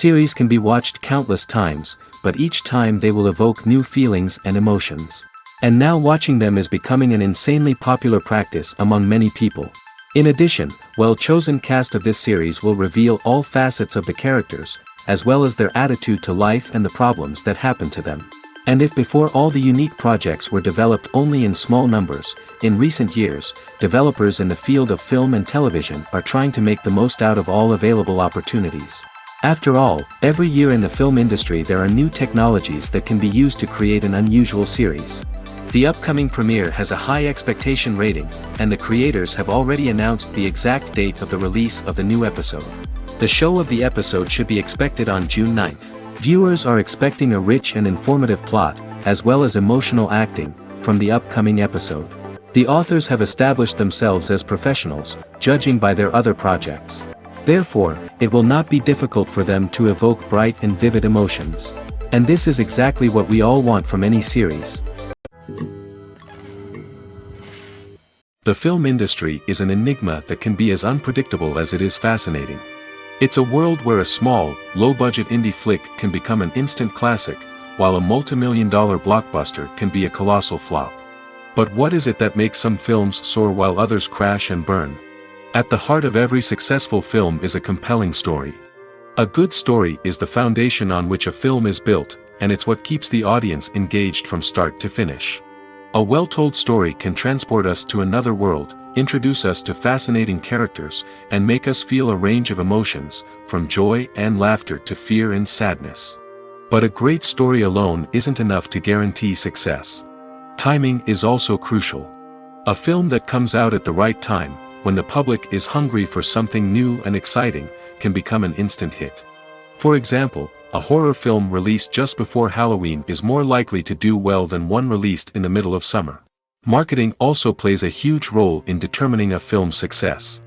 Series can be watched countless times, but each time they will evoke new feelings and emotions. And now watching them is becoming an insanely popular practice among many people. In addition, well-chosen cast of this series will reveal all facets of the characters, as well as their attitude to life and the problems that happen to them. And if before all the unique projects were developed only in small numbers, in recent years, developers in the field of film and television are trying to make the most out of all available opportunities. After all, every year in the film industry there are new technologies that can be used to create an unusual series. The upcoming premiere has a high expectation rating, and the creators have already announced the exact date of the release of the new episode. The show of the episode should be expected on June 9th. Viewers are expecting a rich and informative plot, as well as emotional acting, from the upcoming episode. The authors have established themselves as professionals, judging by their other projects. Therefore, it will not be difficult for them to evoke bright and vivid emotions. And this is exactly what we all want from any series. The film industry is an enigma that can be as unpredictable as it is fascinating. It's a world where a small, low-budget indie flick can become an instant classic, while a multi-million-dollar blockbuster can be a colossal flop. But what is it that makes some films soar while others crash and burn? At the heart of every successful film is a compelling story. A good story is the foundation on which a film is built, and it's what keeps the audience engaged from start to finish. A well-told story can transport us to another world, introduce us to fascinating characters, and make us feel a range of emotions, from joy and laughter to fear and sadness. But a great story alone isn't enough to guarantee success. Timing is also crucial. A film that comes out at the right time, when the public is hungry for something new and exciting, can become an instant hit. For example, a horror film released just before Halloween is more likely to do well than one released in the middle of summer. Marketing also plays a huge role in determining a film's success.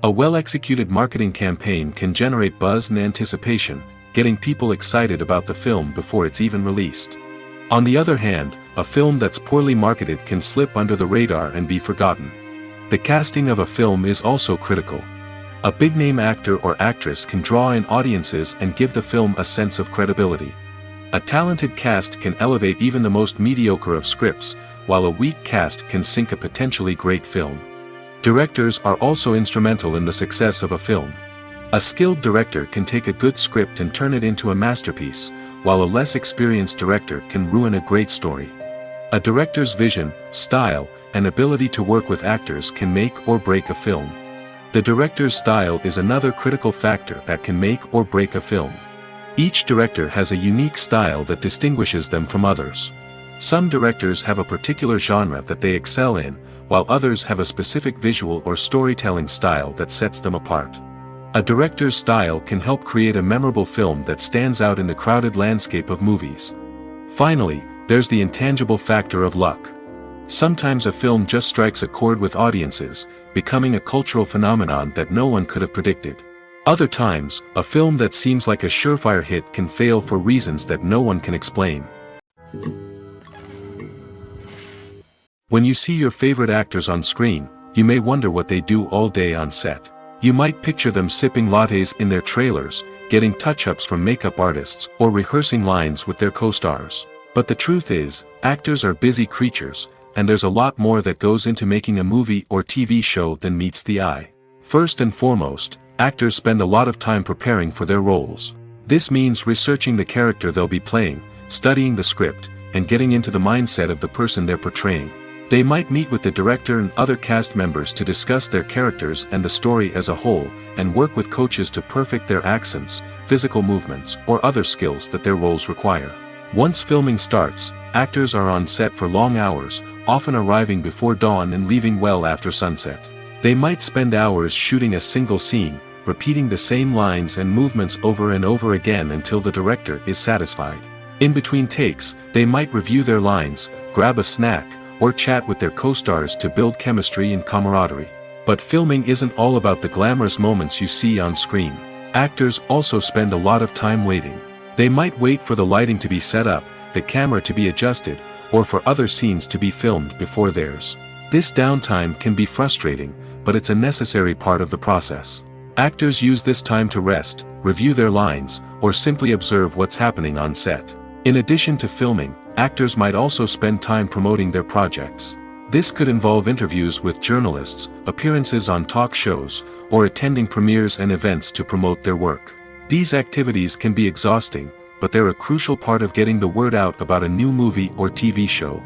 A well-executed marketing campaign can generate buzz and anticipation, getting people excited about the film before it's even released. On the other hand, a film that's poorly marketed can slip under the radar and be forgotten. The casting of a film is also critical. A big-name actor or actress can draw in audiences and give the film a sense of credibility. A talented cast can elevate even the most mediocre of scripts, while a weak cast can sink a potentially great film. Directors are also instrumental in the success of a film. A skilled director can take a good script and turn it into a masterpiece, while a less experienced director can ruin a great story. A director's vision, style, and ability to work with actors can make or break a film. The director's style is another critical factor that can make or break a film. Each director has a unique style that distinguishes them from others. Some directors have a particular genre that they excel in, while others have a specific visual or storytelling style that sets them apart. A director's style can help create a memorable film that stands out in the crowded landscape of movies. Finally, there's the intangible factor of luck. Sometimes a film just strikes a chord with audiences, becoming a cultural phenomenon that no one could have predicted. Other times, a film that seems like a surefire hit can fail for reasons that no one can explain. When you see your favorite actors on screen, you may wonder what they do all day on set. You might picture them sipping lattes in their trailers, getting touch-ups from makeup artists, or rehearsing lines with their co-stars. But the truth is, actors are busy creatures, and there's a lot more that goes into making a movie or TV show than meets the eye. First and foremost, actors spend a lot of time preparing for their roles. This means researching the character they'll be playing, studying the script, and getting into the mindset of the person they're portraying. They might meet with the director and other cast members to discuss their characters and the story as a whole, and work with coaches to perfect their accents, physical movements, or other skills that their roles require. Once filming starts, actors are on set for long hours, often arriving before dawn and leaving well after sunset. They might spend hours shooting a single scene, repeating the same lines and movements over and over again until the director is satisfied. In between takes, they might review their lines, grab a snack, or chat with their co-stars to build chemistry and camaraderie. But filming isn't all about the glamorous moments you see on screen. Actors also spend a lot of time waiting. They might wait for the lighting to be set up, the camera to be adjusted, or for other scenes to be filmed before theirs. This downtime can be frustrating, but it's a necessary part of the process. Actors use this time to rest, review their lines, or simply observe what's happening on set. In addition to filming, actors might also spend time promoting their projects. This could involve interviews with journalists, appearances on talk shows, or attending premieres and events to promote their work. These activities can be exhausting, but they're a crucial part of getting the word out about a new movie or TV show.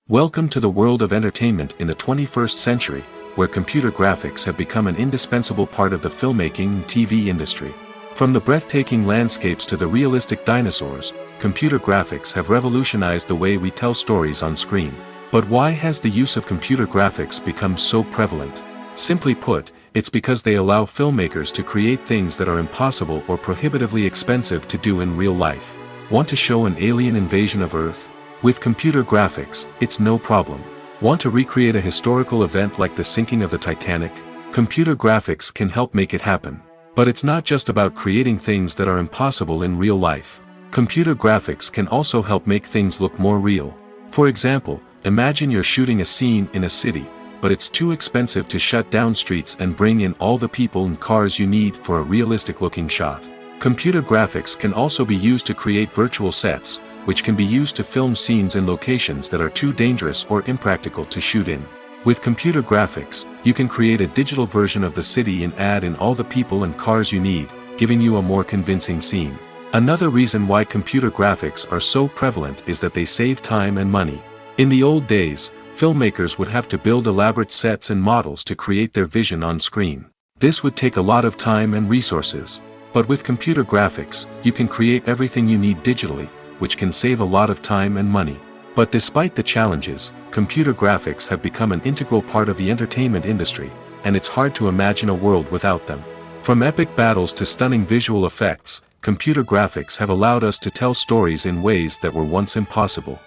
Welcome to the world of entertainment in the 21st century, where computer graphics have become an indispensable part of the filmmaking and TV industry. From the breathtaking landscapes to the realistic dinosaurs, computer graphics have revolutionized the way we tell stories on screen. But why has the use of computer graphics become so prevalent? Simply put, it's because they allow filmmakers to create things that are impossible or prohibitively expensive to do in real life. Want to show an alien invasion of Earth? With computer graphics, it's no problem. Want to recreate a historical event like the sinking of the Titanic? Computer graphics can help make it happen. But it's not just about creating things that are impossible in real life. Computer graphics can also help make things look more real. For example, imagine you're shooting a scene in a city, but it's too expensive to shut down streets and bring in all the people and cars you need for a realistic-looking shot. Computer graphics can also be used to create virtual sets, which can be used to film scenes in locations that are too dangerous or impractical to shoot in. With computer graphics, you can create a digital version of the city and add in all the people and cars you need, giving you a more convincing scene. Another reason why computer graphics are so prevalent is that they save time and money. In the old days, filmmakers would have to build elaborate sets and models to create their vision on screen. This would take a lot of time and resources. But with computer graphics, you can create everything you need digitally, which can save a lot of time and money. But despite the challenges, computer graphics have become an integral part of the entertainment industry, and it's hard to imagine a world without them. From epic battles to stunning visual effects, computer graphics have allowed us to tell stories in ways that were once impossible.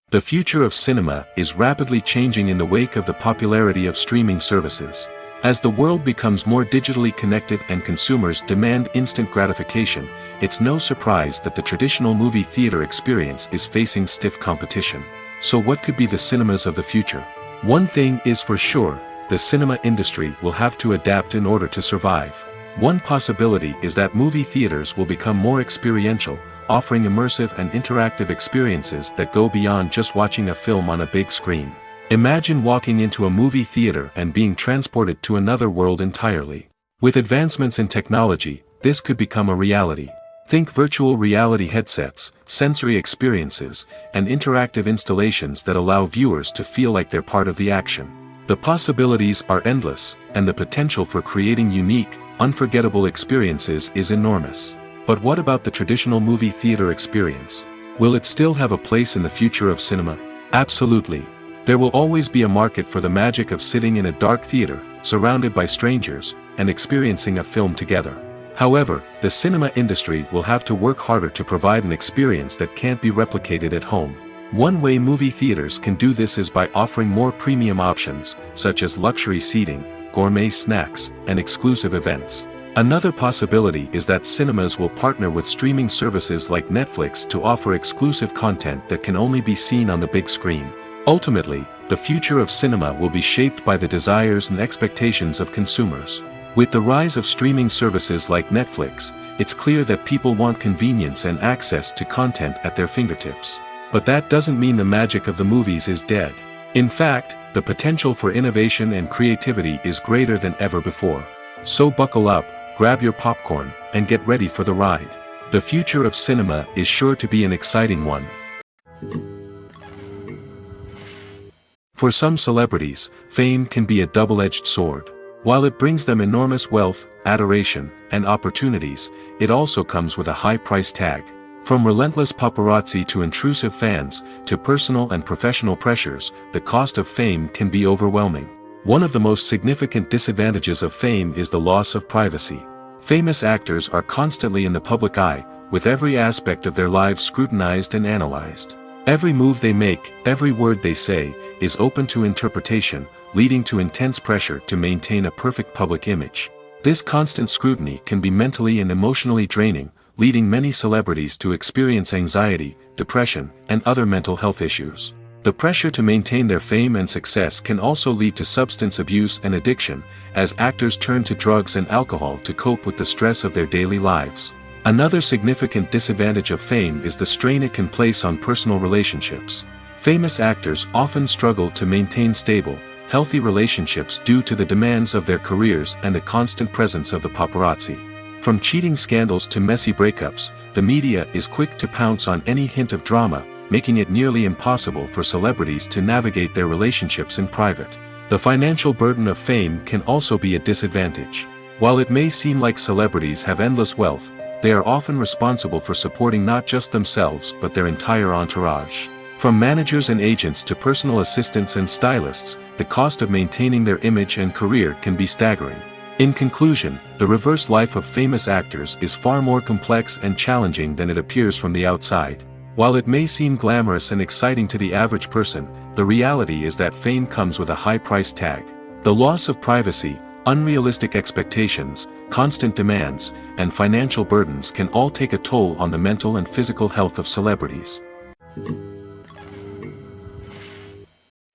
The future of cinema is rapidly changing in the wake of the popularity of streaming services. As the world becomes more digitally connected and consumers demand instant gratification, it's no surprise that the traditional movie theater experience is facing stiff competition. So what could be the cinemas of the future? One thing is for sure, the cinema industry will have to adapt in order to survive. One possibility is that movie theaters will become more experiential, offering immersive and interactive experiences that go beyond just watching a film on a big screen. Imagine walking into a movie theater and being transported to another world entirely. With advancements in technology, this could become a reality. Think virtual reality headsets, sensory experiences, and interactive installations that allow viewers to feel like they're part of the action. The possibilities are endless, and the potential for creating unique, unforgettable experiences is enormous. But what about the traditional movie theater experience? Will it still have a place in the future of cinema? Absolutely. There will always be a market for the magic of sitting in a dark theater, surrounded by strangers, and experiencing a film together. However, the cinema industry will have to work harder to provide an experience that can't be replicated at home. One way movie theaters can do this is by offering more premium options, such as luxury seating, gourmet snacks, and exclusive events. Another possibility is that cinemas will partner with streaming services like Netflix to offer exclusive content that can only be seen on the big screen. Ultimately, the future of cinema will be shaped by the desires and expectations of consumers. With the rise of streaming services like Netflix, it's clear that people want convenience and access to content at their fingertips. But that doesn't mean the magic of the movies is dead. In fact, the potential for innovation and creativity is greater than ever before. So buckle up, grab your popcorn, and get ready for the ride. The future of cinema is sure to be an exciting one. For some celebrities, fame can be a double-edged sword. While it brings them enormous wealth, adoration, and opportunities, it also comes with a high price tag. From relentless paparazzi to intrusive fans, to personal and professional pressures, the cost of fame can be overwhelming. One of the most significant disadvantages of fame is the loss of privacy. Famous actors are constantly in the public eye, with every aspect of their lives scrutinized and analyzed. Every move they make, every word they say, is open to interpretation, leading to intense pressure to maintain a perfect public image. This constant scrutiny can be mentally and emotionally draining, leading many celebrities to experience anxiety, depression, and other mental health issues. The pressure to maintain their fame and success can also lead to substance abuse and addiction, as actors turn to drugs and alcohol to cope with the stress of their daily lives. Another significant disadvantage of fame is the strain it can place on personal relationships. Famous actors often struggle to maintain stable, healthy relationships due to the demands of their careers and the constant presence of the paparazzi. From cheating scandals to messy breakups, the media is quick to pounce on any hint of drama, making it nearly impossible for celebrities to navigate their relationships in private. The financial burden of fame can also be a disadvantage. While it may seem like celebrities have endless wealth, they are often responsible for supporting not just themselves but their entire entourage. From managers and agents to personal assistants and stylists, the cost of maintaining their image and career can be staggering. In conclusion, the reverse life of famous actors is far more complex and challenging than it appears from the outside. While it may seem glamorous and exciting to the average person, the reality is that fame comes with a high price tag. The loss of privacy, unrealistic expectations, constant demands, and financial burdens can all take a toll on the mental and physical health of celebrities.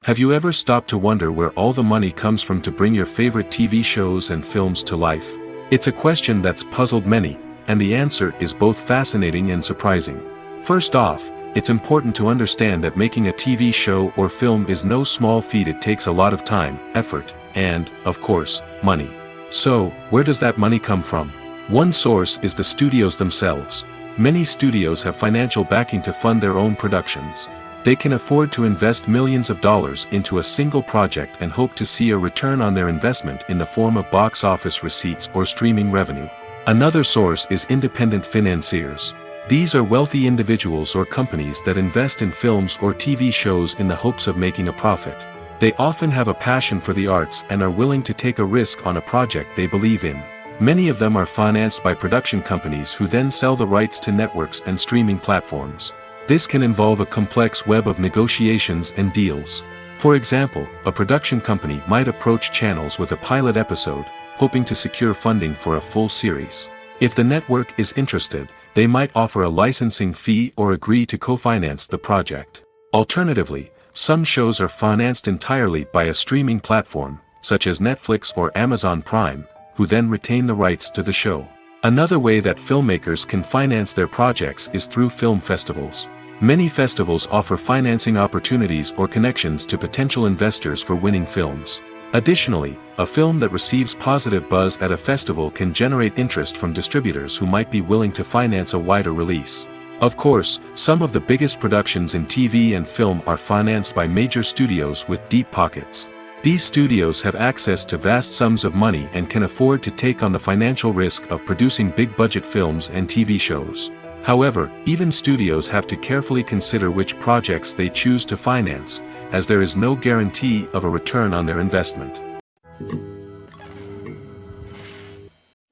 Have you ever stopped to wonder where all the money comes from to bring your favorite TV shows and films to life? It's a question that's puzzled many, and the answer is both fascinating and surprising. First off, it's important to understand that making a TV show or film is no small feat. It takes a lot of time, effort, and, of course, money. So, where does that money come from? One source is the studios themselves. Many studios have financial backing to fund their own productions. They can afford to invest millions of dollars into a single project and hope to see a return on their investment in the form of box office receipts or streaming revenue. Another source is independent financiers. These are wealthy individuals or companies that invest in films or TV shows in the hopes of making a profit. They often have a passion for the arts and are willing to take a risk on a project they believe in. Many of them are financed by production companies who then sell the rights to networks and streaming platforms. This can involve a complex web of negotiations and deals. For example, a production company might approach channels with a pilot episode, hoping to secure funding for a full series. If the network is interested, they might offer a licensing fee or agree to co-finance the project. Alternatively, some shows are financed entirely by a streaming platform, such as Netflix or Amazon Prime, who then retain the rights to the show. Another way that filmmakers can finance their projects is through film festivals. Many festivals offer financing opportunities or connections to potential investors for winning films. Additionally, a film that receives positive buzz at a festival can generate interest from distributors who might be willing to finance a wider release. Of course, some of the biggest productions in TV and film are financed by major studios with deep pockets. These studios have access to vast sums of money and can afford to take on the financial risk of producing big-budget films and TV shows. However, even studios have to carefully consider which projects they choose to finance, as there is no guarantee of a return on their investment.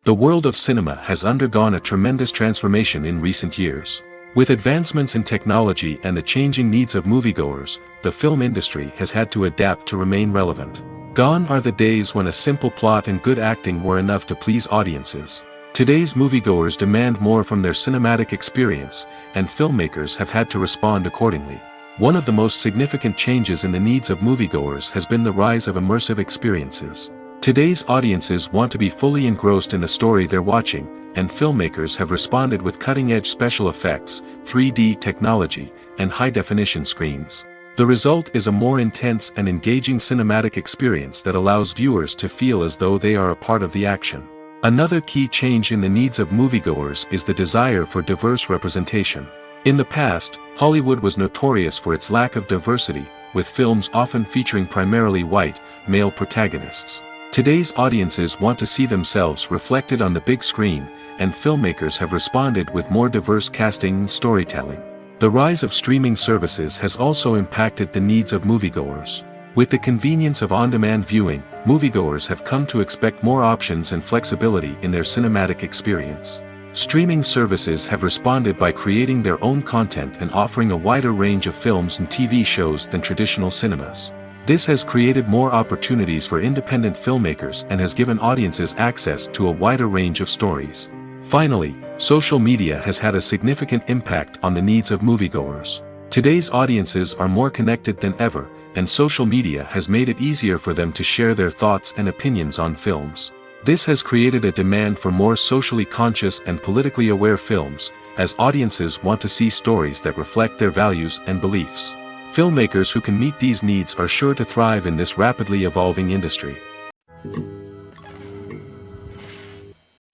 The world of cinema has undergone a tremendous transformation in recent years. With advancements in technology and the changing needs of moviegoers, the film industry has had to adapt to remain relevant. Gone are the days when a simple plot and good acting were enough to please audiences. Today's moviegoers demand more from their cinematic experience, and filmmakers have had to respond accordingly. One of the most significant changes in the needs of moviegoers has been the rise of immersive experiences. Today's audiences want to be fully engrossed in the story they're watching, and filmmakers have responded with cutting-edge special effects, 3D technology, and high-definition screens. The result is a more intense and engaging cinematic experience that allows viewers to feel as though they are a part of the action. Another key change in the needs of moviegoers is the desire for diverse representation. In the past, Hollywood was notorious for its lack of diversity, with films often featuring primarily white, male protagonists. Today's audiences want to see themselves reflected on the big screen, and filmmakers have responded with more diverse casting and storytelling. The rise of streaming services has also impacted the needs of moviegoers. With the convenience of on-demand viewing, moviegoers have come to expect more options and flexibility in their cinematic experience. Streaming services have responded by creating their own content and offering a wider range of films and TV shows than traditional cinemas. This has created more opportunities for independent filmmakers and has given audiences access to a wider range of stories. Finally, social media has had a significant impact on the needs of moviegoers. Today's audiences are more connected than ever, and social media has made it easier for them to share their thoughts and opinions on films. This has created a demand for more socially conscious and politically aware films, as audiences want to see stories that reflect their values and beliefs. Filmmakers who can meet these needs are sure to thrive in this rapidly evolving industry.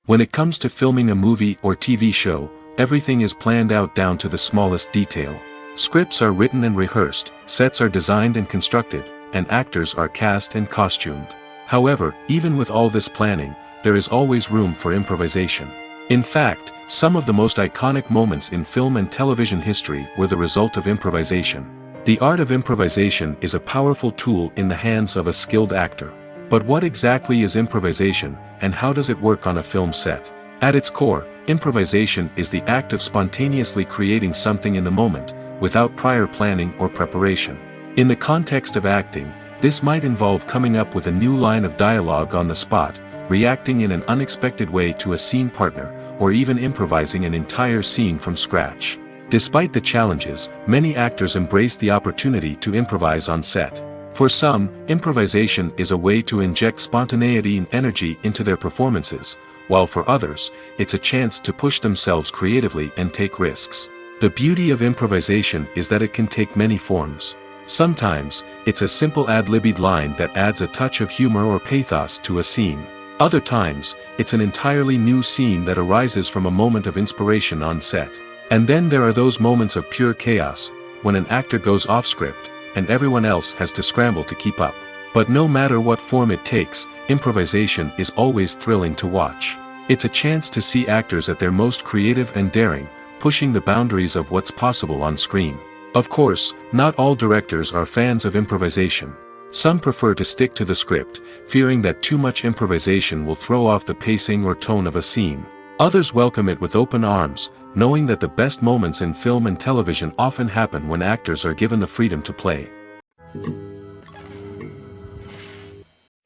When it comes to filming a movie or TV show, everything is planned out down to the smallest detail. Scripts are written and rehearsed, sets are designed and constructed, and actors are cast and costumed. However, even with all this planning, there is always room for improvisation. In fact, some of the most iconic moments in film and television history were the result of improvisation. The art of improvisation is a powerful tool in the hands of a skilled actor. But what exactly is improvisation, and how does it work on a film set? At its core, improvisation is the act of spontaneously creating something in the moment, without prior planning or preparation. In the context of acting, this might involve coming up with a new line of dialogue on the spot, reacting in an unexpected way to a scene partner, or even improvising an entire scene from scratch. Despite the challenges, many actors embrace the opportunity to improvise on set. For some, improvisation is a way to inject spontaneity and energy into their performances, while for others, it's a chance to push themselves creatively and take risks. The beauty of improvisation is that it can take many forms. Sometimes, it's a simple ad-libbed line that adds a touch of humor or pathos to a scene. Other times, it's an entirely new scene that arises from a moment of inspiration on set. And then there are those moments of pure chaos, when an actor goes off script, and everyone else has to scramble to keep up. But no matter what form it takes, improvisation is always thrilling to watch. It's a chance to see actors at their most creative and daring, pushing the boundaries of what's possible on screen. Of course, not all directors are fans of improvisation. Some prefer to stick to the script, fearing that too much improvisation will throw off the pacing or tone of a scene. Others welcome it with open arms, knowing that the best moments in film and television often happen when actors are given the freedom to play.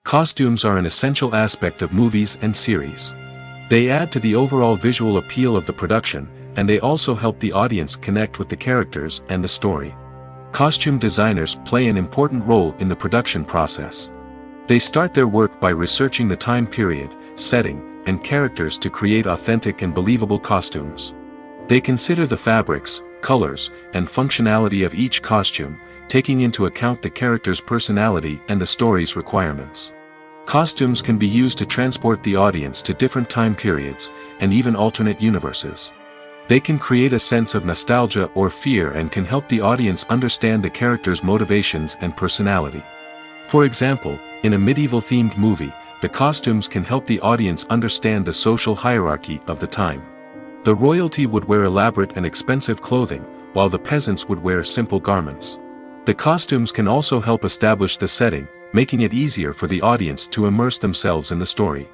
Costumes are an essential aspect of movies and series. They add to the overall visual appeal of the production, and they also help the audience connect with the characters and the story. Costume designers play an important role in the production process. They start their work by researching the time period, setting, and characters to create authentic and believable costumes. They consider the fabrics, colors, and functionality of each costume, taking into account the character's personality and the story's requirements. Costumes can be used to transport the audience to different time periods, and even alternate universes. They can create a sense of nostalgia or fear and can help the audience understand the character's motivations and personality. For example, in a medieval-themed movie, the costumes can help the audience understand the social hierarchy of the time. The royalty would wear elaborate and expensive clothing, while the peasants would wear simple garments. The costumes can also help establish the setting, making it easier for the audience to immerse themselves in the story.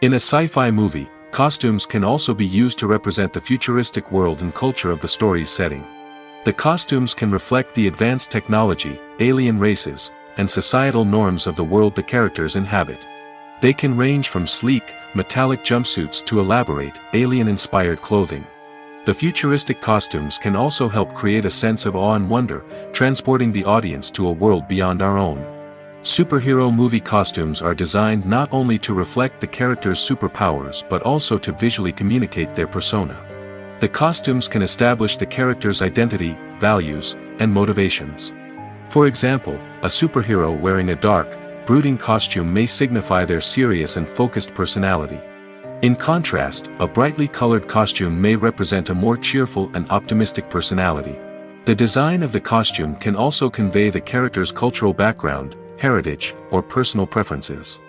In a sci-fi movie, costumes can also be used to represent the futuristic world and culture of the story's setting. The costumes can reflect the advanced technology, alien races, and societal norms of the world the characters inhabit. They can range from sleek, metallic jumpsuits to elaborate, alien-inspired clothing. The futuristic costumes can also help create a sense of awe and wonder, transporting the audience to a world beyond our own. Superhero movie costumes are designed not only to reflect the character's superpowers but also to visually communicate their persona. The costumes can establish the character's identity, values, and motivations. For example, a superhero wearing a dark, brooding costume may signify their serious and focused personality. In contrast, a brightly colored costume may represent a more cheerful and optimistic personality. The design of the costume can also convey the character's cultural background, heritage, or personal preferences.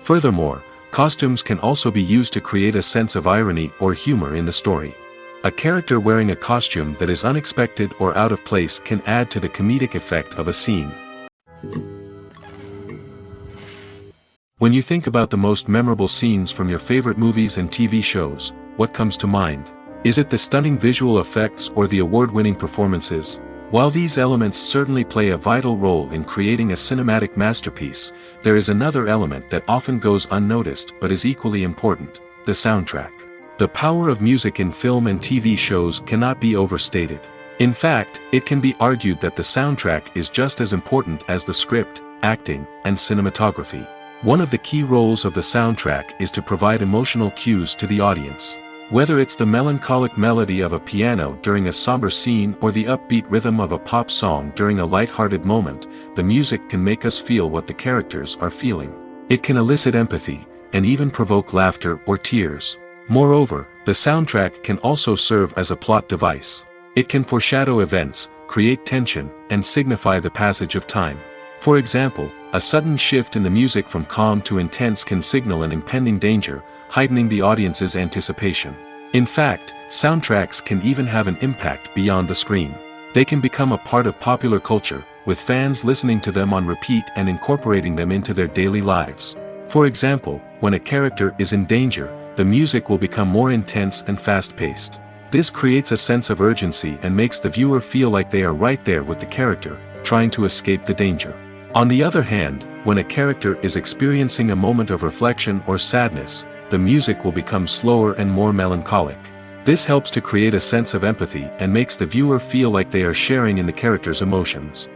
Furthermore, costumes can also be used to create a sense of irony or humor in the story. A character wearing a costume that is unexpected or out of place can add to the comedic effect of a scene. When you think about the most memorable scenes from your favorite movies and TV shows, what comes to mind? Is it the stunning visual effects or the award-winning performances? While these elements certainly play a vital role in creating a cinematic masterpiece, there is another element that often goes unnoticed but is equally important: the soundtrack. The power of music in film and TV shows cannot be overstated. In fact, it can be argued that the soundtrack is just as important as the script, acting, and cinematography. One of the key roles of the soundtrack is to provide emotional cues to the audience. Whether it's the melancholic melody of a piano during a somber scene or the upbeat rhythm of a pop song during a light-hearted moment, the music can make us feel what the characters are feeling. It can elicit empathy, and even provoke laughter or tears. Moreover, the soundtrack can also serve as a plot device. It can foreshadow events, create tension, and signify the passage of time. For example, a sudden shift in the music from calm to intense can signal an impending danger, heightening the audience's anticipation. In fact, soundtracks can even have an impact beyond the screen. They can become a part of popular culture, with fans listening to them on repeat and incorporating them into their daily lives. For example, when a character is in danger, the music will become more intense and fast-paced. This creates a sense of urgency and makes the viewer feel like they are right there with the character, trying to escape the danger. On the other hand, when a character is experiencing a moment of reflection or sadness, the music will become slower and more melancholic. This helps to create a sense of empathy and makes the viewer feel like they are sharing in the character's emotions.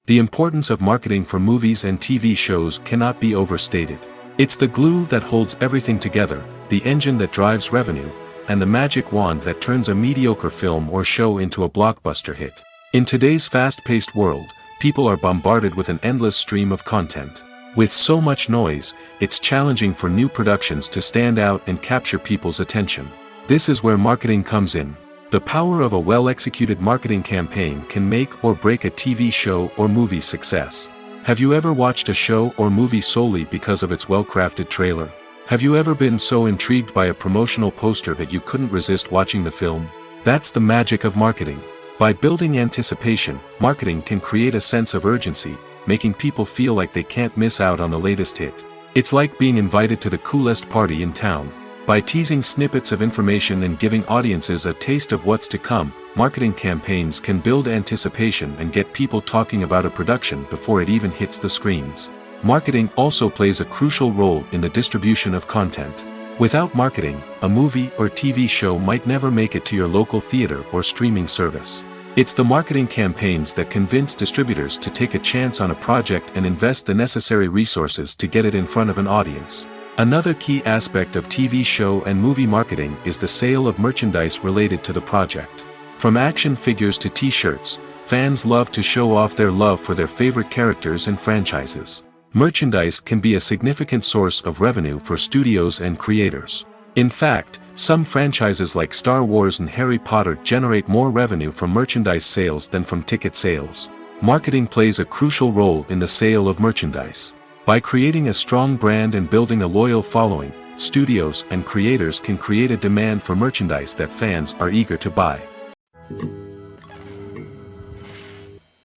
The importance of marketing for movies and TV shows cannot be overstated. It's the glue that holds everything together, the engine that drives revenue, and the magic wand that turns a mediocre film or show into a blockbuster hit. In today's fast-paced world, people are bombarded with an endless stream of content. With so much noise, it's challenging for new productions to stand out and capture people's attention. This is where marketing comes in. The power of a well-executed marketing campaign can make or break a TV show or movie's success. Have you ever watched a show or movie solely because of its well-crafted trailer? Have you ever been so intrigued by a promotional poster that you couldn't resist watching the film? That's the magic of marketing. By building anticipation, marketing can create a sense of urgency, making people feel like they can't miss out on the latest hit. It's like being invited to the coolest party in town. By teasing snippets of information and giving audiences a taste of what's to come, marketing campaigns can build anticipation and get people talking about a production before it even hits the screens. Marketing also plays a crucial role in the distribution of content. Without marketing, a movie or TV show might never make it to your local theater or streaming service. It's the marketing campaigns that convince distributors to take a chance on a project and invest the necessary resources to get it in front of an audience. Another key aspect of TV show and movie marketing is the sale of merchandise related to the project. From action figures to t-shirts, fans love to show off their love for their favorite characters and franchises. Merchandise can be a significant source of revenue for studios and creators. In fact, some franchises like Star Wars and Harry Potter generate more revenue from merchandise sales than from ticket sales. Marketing plays a crucial role in the sale of merchandise. By creating a strong brand and building a loyal following, studios and creators can create a demand for merchandise that fans are eager to buy.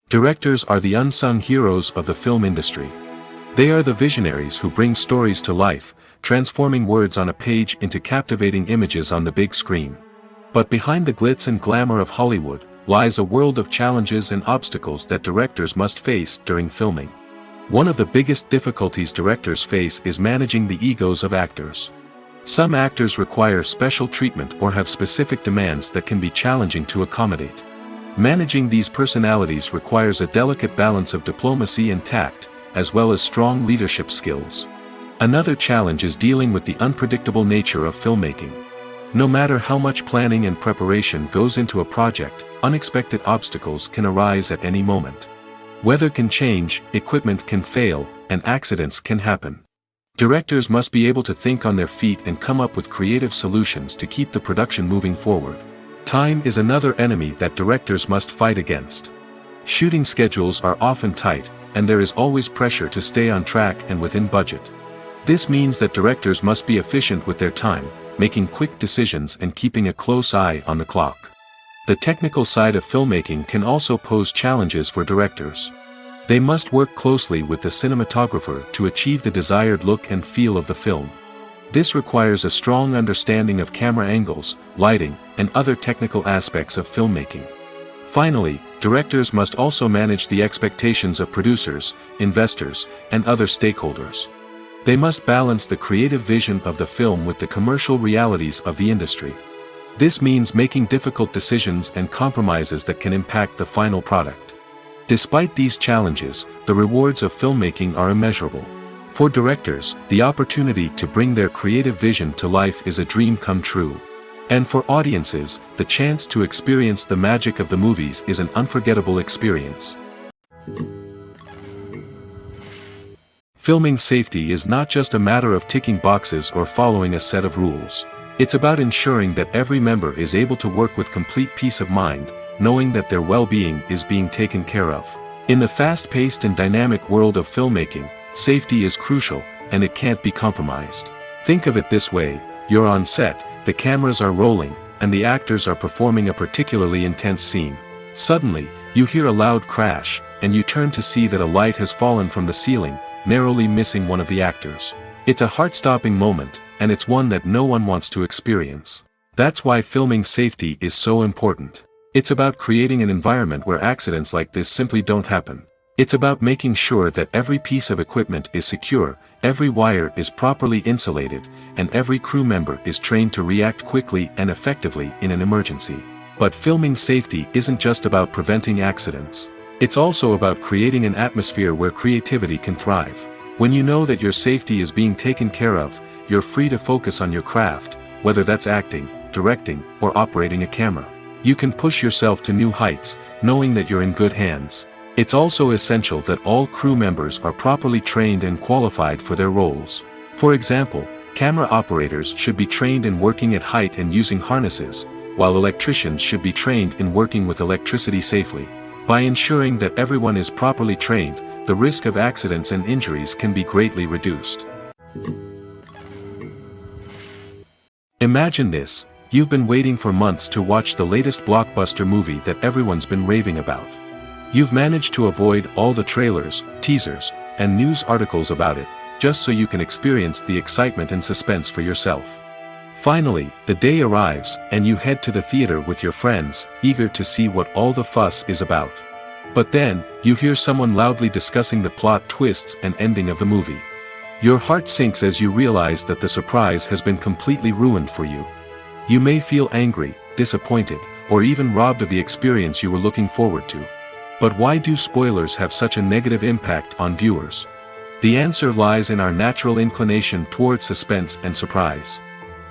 Directors are the unsung heroes of the film industry. They are the visionaries who bring stories to life, transforming words on a page into captivating images on the big screen. But behind the glitz and glamour of Hollywood, lies a world of challenges and obstacles that directors must face during filming. One of the biggest difficulties directors face is managing the egos of actors. Some actors require special treatment or have specific demands that can be challenging to accommodate. Managing these personalities requires a delicate balance of diplomacy and tact, as well as strong leadership skills. Another challenge is dealing with the unpredictable nature of filmmaking. No matter how much planning and preparation goes into a project, unexpected obstacles can arise at any moment. Weather can change, equipment can fail, and accidents can happen. Directors must be able to think on their feet and come up with creative solutions to keep the production moving forward. Time is another enemy that directors must fight against. Shooting schedules are often tight, and there is always pressure to stay on track and within budget. This means that directors must be efficient with their time, making quick decisions and keeping a close eye on the clock. The technical side of filmmaking can also pose challenges for directors. They must work closely with the cinematographer to achieve the desired look and feel of the film. This requires a strong understanding of camera angles, lighting, and other technical aspects of filmmaking. Finally, directors must also manage the expectations of producers, investors, and other stakeholders. They must balance the creative vision of the film with the commercial realities of the industry. This means making difficult decisions and compromises that can impact the final product. Despite these challenges, the rewards of filmmaking are immeasurable. For directors, the opportunity to bring their creative vision to life is a dream come true. And for audiences, the chance to experience the magic of the movies is an unforgettable experience. Filming safety is not just a matter of ticking boxes or following a set of rules. It's about ensuring that every member is able to work with complete peace of mind, knowing that their well-being is being taken care of. In the fast-paced and dynamic world of filmmaking, safety is crucial, and it can't be compromised. Think of it this way: you're on set, the cameras are rolling, and the actors are performing a particularly intense scene. Suddenly, you hear a loud crash, and you turn to see that a light has fallen from the ceiling, narrowly missing one of the actors. It's a heart-stopping moment, and it's one that no one wants to experience. That's why filming safety is so important. It's about creating an environment where accidents like this simply don't happen. It's about making sure that every piece of equipment is secure, every wire is properly insulated, and every crew member is trained to react quickly and effectively in an emergency. But filming safety isn't just about preventing accidents. It's also about creating an atmosphere where creativity can thrive. When you know that your safety is being taken care of, you're free to focus on your craft, whether that's acting, directing, or operating a camera. You can push yourself to new heights, knowing that you're in good hands. It's also essential that all crew members are properly trained and qualified for their roles. For example, camera operators should be trained in working at height and using harnesses, while electricians should be trained in working with electricity safely. By ensuring that everyone is properly trained, the risk of accidents and injuries can be greatly reduced. Imagine this: you've been waiting for months to watch the latest blockbuster movie that everyone's been raving about. You've managed to avoid all the trailers, teasers, and news articles about it, just so you can experience the excitement and suspense for yourself. Finally, the day arrives, and you head to the theater with your friends, eager to see what all the fuss is about. But then, you hear someone loudly discussing the plot twists and ending of the movie. Your heart sinks as you realize that the surprise has been completely ruined for you. You may feel angry, disappointed, or even robbed of the experience you were looking forward to. But why do spoilers have such a negative impact on viewers? The answer lies in our natural inclination towards suspense and surprise.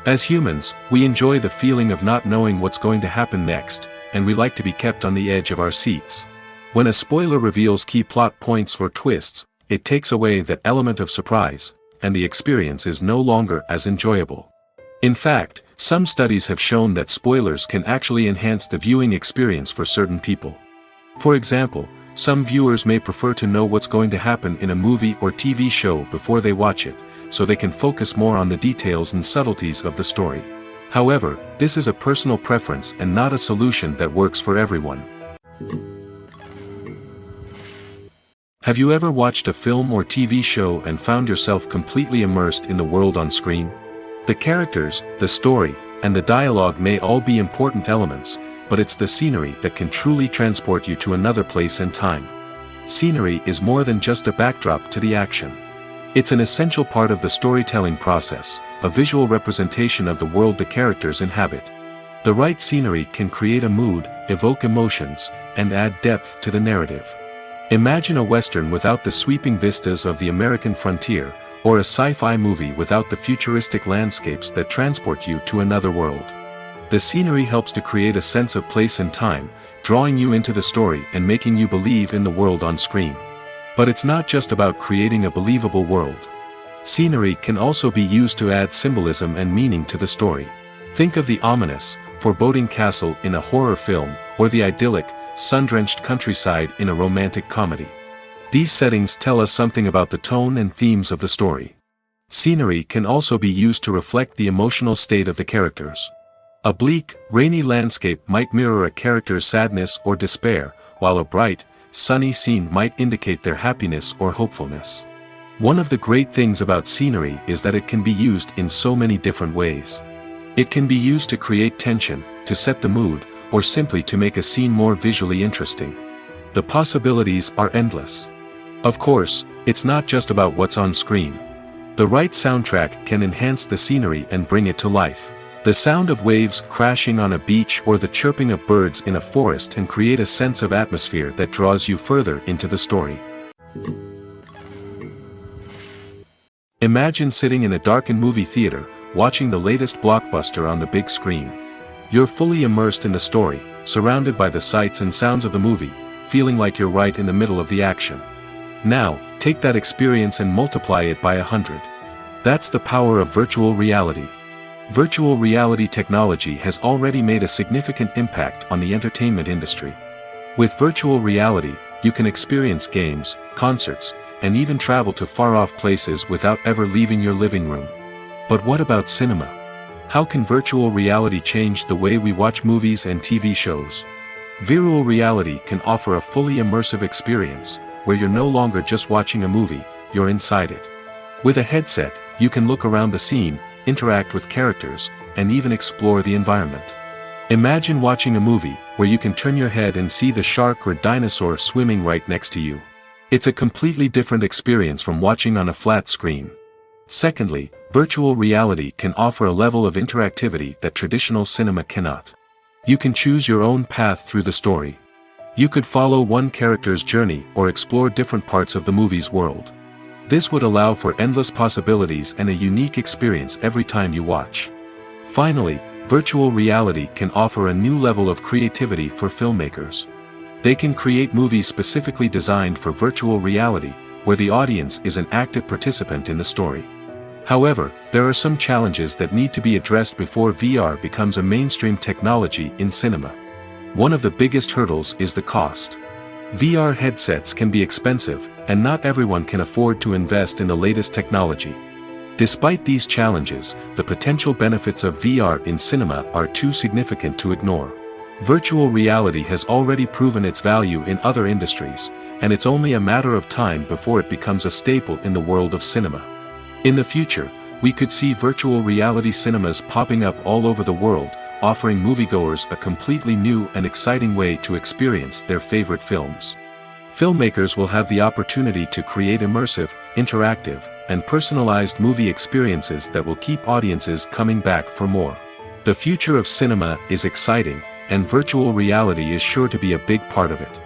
As humans, we enjoy the feeling of not knowing what's going to happen next, and we like to be kept on the edge of our seats. When a spoiler reveals key plot points or twists, it takes away that element of surprise, and the experience is no longer as enjoyable. In fact, some studies have shown that spoilers can actually enhance the viewing experience for certain people. For example, some viewers may prefer to know what's going to happen in a movie or TV show before they watch it, so they can focus more on the details and subtleties of the story. However, this is a personal preference and not a solution that works for everyone. Have you ever watched a film or TV show and found yourself completely immersed in the world on screen? The characters, the story, and the dialogue may all be important elements, but it's the scenery that can truly transport you to another place and time. Scenery is more than just a backdrop to the action. It's an essential part of the storytelling process, a visual representation of the world the characters inhabit. The right scenery can create a mood, evoke emotions, and add depth to the narrative. Imagine a Western without the sweeping vistas of the American frontier, or a sci-fi movie without the futuristic landscapes that transport you to another world. The scenery helps to create a sense of place and time, drawing you into the story and making you believe in the world on screen. But it's not just about creating a believable world. Scenery can also be used to add symbolism and meaning to the story. Think of the ominous, foreboding castle in a horror film, or the idyllic, sun-drenched countryside in a romantic comedy. These settings tell us something about the tone and themes of the story. Scenery can also be used to reflect the emotional state of the characters. A bleak, rainy landscape might mirror a character's sadness or despair, while a bright, sunny scene might indicate their happiness or hopefulness. One of the great things about scenery is that it can be used in so many different ways. It can be used to create tension, to set the mood, or simply to make a scene more visually interesting. The possibilities are endless. Of course, it's not just about what's on screen. The right soundtrack can enhance the scenery and bring it to life. The sound of waves crashing on a beach or the chirping of birds in a forest can create a sense of atmosphere that draws you further into the story. Imagine sitting in a darkened movie theater, watching the latest blockbuster on the big screen. You're fully immersed in the story, surrounded by the sights and sounds of the movie, feeling like you're right in the middle of the action. Now, take that experience and multiply it by 100. That's the power of virtual reality. Virtual reality technology has already made a significant impact on the entertainment industry. With virtual reality, you can experience games, concerts, and even travel to far-off places without ever leaving your living room. But what about cinema? How can virtual reality change the way we watch movies and TV shows? Virtual reality can offer a fully immersive experience, where you're no longer just watching a movie, you're inside it. With a headset, you can look around the scene, interact with characters, and even explore the environment. Imagine watching a movie, where you can turn your head and see the shark or dinosaur swimming right next to you. It's a completely different experience from watching on a flat screen. Secondly, virtual reality can offer a level of interactivity that traditional cinema cannot. You can choose your own path through the story. You could follow one character's journey or explore different parts of the movie's world. This would allow for endless possibilities and a unique experience every time you watch. Finally, virtual reality can offer a new level of creativity for filmmakers. They can create movies specifically designed for virtual reality, where the audience is an active participant in the story. However, there are some challenges that need to be addressed before VR becomes a mainstream technology in cinema. One of the biggest hurdles is the cost. VR headsets can be expensive, and not everyone can afford to invest in the latest technology. Despite these challenges, the potential benefits of VR in cinema are too significant to ignore. Virtual reality has already proven its value in other industries, and it's only a matter of time before it becomes a staple in the world of cinema. In the future, we could see virtual reality cinemas popping up all over the world, offering moviegoers a completely new and exciting way to experience their favorite films. Filmmakers will have the opportunity to create immersive, interactive, and personalized movie experiences that will keep audiences coming back for more. The future of cinema is exciting, and virtual reality is sure to be a big part of it.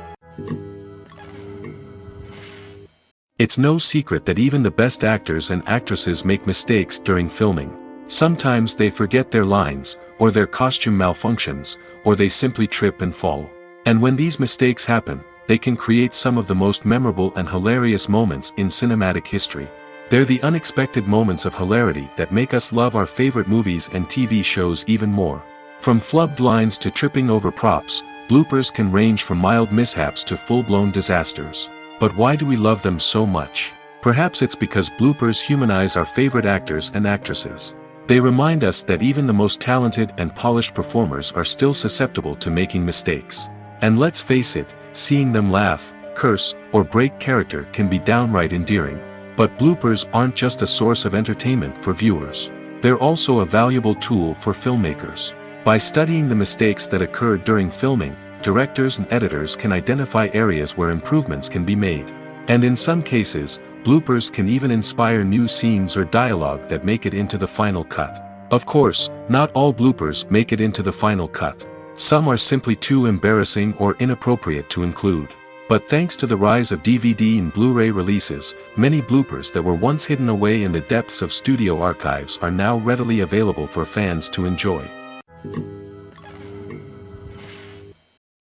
It's no secret that even the best actors and actresses make mistakes during filming. Sometimes they forget their lines, or their costume malfunctions, or they simply trip and fall. And when these mistakes happen, they can create some of the most memorable and hilarious moments in cinematic history. They're the unexpected moments of hilarity that make us love our favorite movies and TV shows even more. From flubbed lines to tripping over props, bloopers can range from mild mishaps to full-blown disasters. But why do we love them so much? Perhaps it's because bloopers humanize our favorite actors and actresses. They remind us that even the most talented and polished performers are still susceptible to making mistakes. And let's face it, seeing them laugh, curse, or break character can be downright endearing. But bloopers aren't just a source of entertainment for viewers. They're also a valuable tool for filmmakers. By studying the mistakes that occurred during filming, directors and editors can identify areas where improvements can be made. And in some cases, bloopers can even inspire new scenes or dialogue that make it into the final cut. Of course, not all bloopers make it into the final cut. Some are simply too embarrassing or inappropriate to include. But thanks to the rise of DVD and Blu-ray releases, many bloopers that were once hidden away in the depths of studio archives are now readily available for fans to enjoy.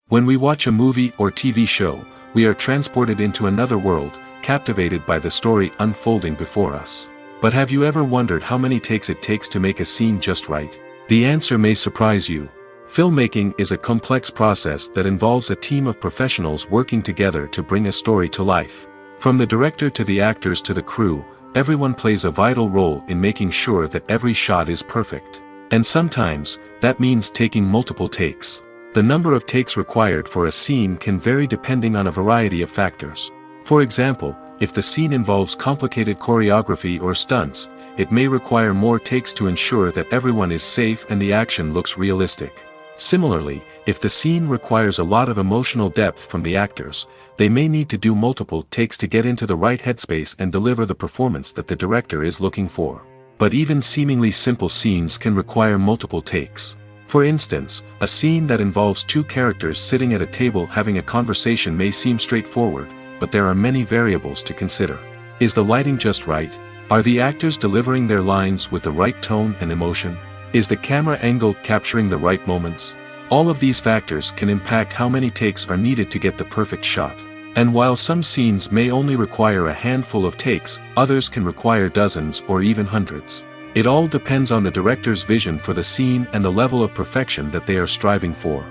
When we watch a movie or TV show, we are transported into another world, captivated by the story unfolding before us. But have you ever wondered how many takes it takes to make a scene just right? The answer may surprise you. Filmmaking is a complex process that involves a team of professionals working together to bring a story to life. From the director to the actors to the crew, everyone plays a vital role in making sure that every shot is perfect. And sometimes, that means taking multiple takes. The number of takes required for a scene can vary depending on a variety of factors. For example, if the scene involves complicated choreography or stunts, it may require more takes to ensure that everyone is safe and the action looks realistic. Similarly, if the scene requires a lot of emotional depth from the actors, they may need to do multiple takes to get into the right headspace and deliver the performance that the director is looking for. But even seemingly simple scenes can require multiple takes. For instance, a scene that involves two characters sitting at a table having a conversation may seem straightforward, but there are many variables to consider. Is the lighting just right? Are the actors delivering their lines with the right tone and emotion? Is the camera angle capturing the right moments? All of these factors can impact how many takes are needed to get the perfect shot. And while some scenes may only require a handful of takes, others can require dozens or even hundreds. It all depends on the director's vision for the scene and the level of perfection that they are striving for.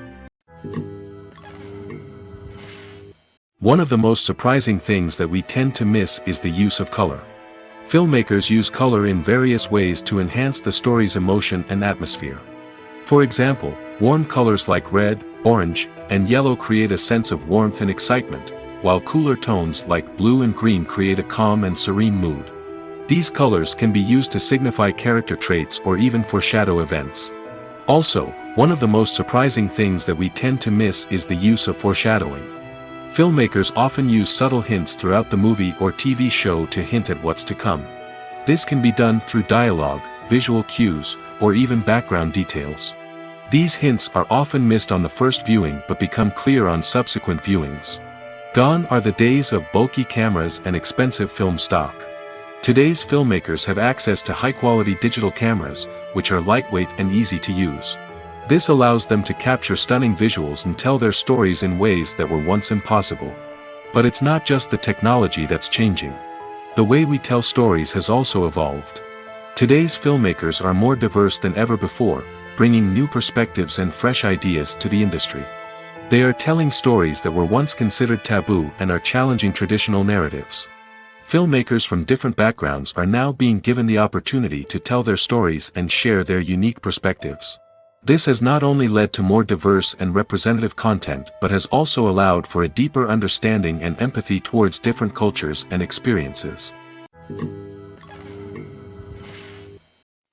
One of the most surprising things that we tend to miss is the use of color. Filmmakers use color in various ways to enhance the story's emotion and atmosphere. For example, warm colors like red, orange, and yellow create a sense of warmth and excitement, while cooler tones like blue and green create a calm and serene mood. These colors can be used to signify character traits or even foreshadow events. Also, one of the most surprising things that we tend to miss is the use of foreshadowing. Filmmakers often use subtle hints throughout the movie or TV show to hint at what's to come. This can be done through dialogue, visual cues, or even background details. These hints are often missed on the first viewing but become clear on subsequent viewings. Gone are the days of bulky cameras and expensive film stock. Today's filmmakers have access to high-quality digital cameras, which are lightweight and easy to use. This allows them to capture stunning visuals and tell their stories in ways that were once impossible. But it's not just the technology that's changing. The way we tell stories has also evolved. Today's filmmakers are more diverse than ever before, bringing new perspectives and fresh ideas to the industry. They are telling stories that were once considered taboo and are challenging traditional narratives. Filmmakers from different backgrounds are now being given the opportunity to tell their stories and share their unique perspectives. This has not only led to more diverse and representative content but has also allowed for a deeper understanding and empathy towards different cultures and experiences.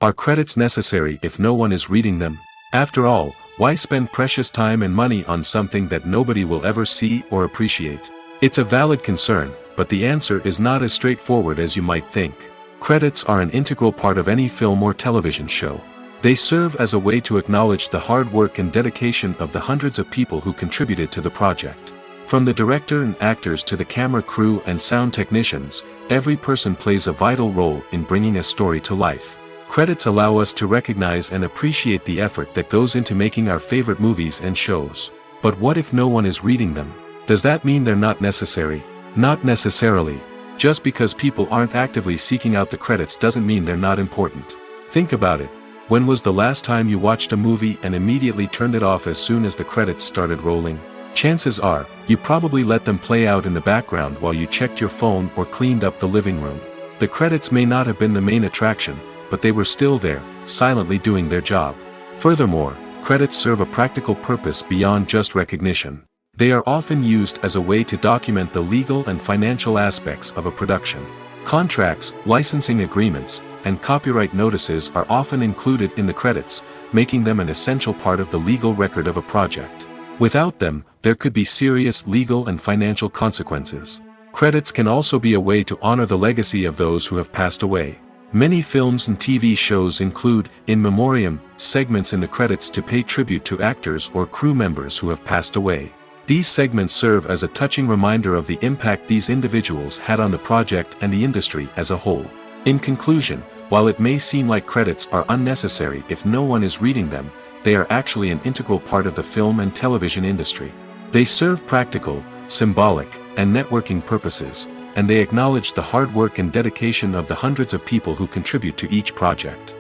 Are credits necessary if no one is reading them? After all, why spend precious time and money on something that nobody will ever see or appreciate? It's a valid concern, but the answer is not as straightforward as you might think. Credits are an integral part of any film or television show. They serve as a way to acknowledge the hard work and dedication of the hundreds of people who contributed to the project. From the director and actors to the camera crew and sound technicians, every person plays a vital role in bringing a story to life. Credits allow us to recognize and appreciate the effort that goes into making our favorite movies and shows. But what if no one is reading them? Does that mean they're not necessary? Not necessarily. Just because people aren't actively seeking out the credits doesn't mean they're not important. Think about it. When was the last time you watched a movie and immediately turned it off as soon as the credits started rolling? Chances are, you probably let them play out in the background while you checked your phone or cleaned up the living room. The credits may not have been the main attraction, but they were still there, silently doing their job. Furthermore, credits serve a practical purpose beyond just recognition. They are often used as a way to document the legal and financial aspects of a production. Contracts, licensing agreements, and copyright notices are often included in the credits, making them an essential part of the legal record of a project. Without them, there could be serious legal and financial consequences. Credits can also be a way to honor the legacy of those who have passed away. Many films and TV shows include in memoriam segments in the credits to pay tribute to actors or crew members who have passed away. These segments serve as a touching reminder of the impact these individuals had on the project and the industry as a whole. In conclusion, while it may seem like credits are unnecessary if no one is reading them, they are actually an integral part of the film and television industry. They serve practical, symbolic, and networking purposes, and they acknowledge the hard work and dedication of the hundreds of people who contribute to each project.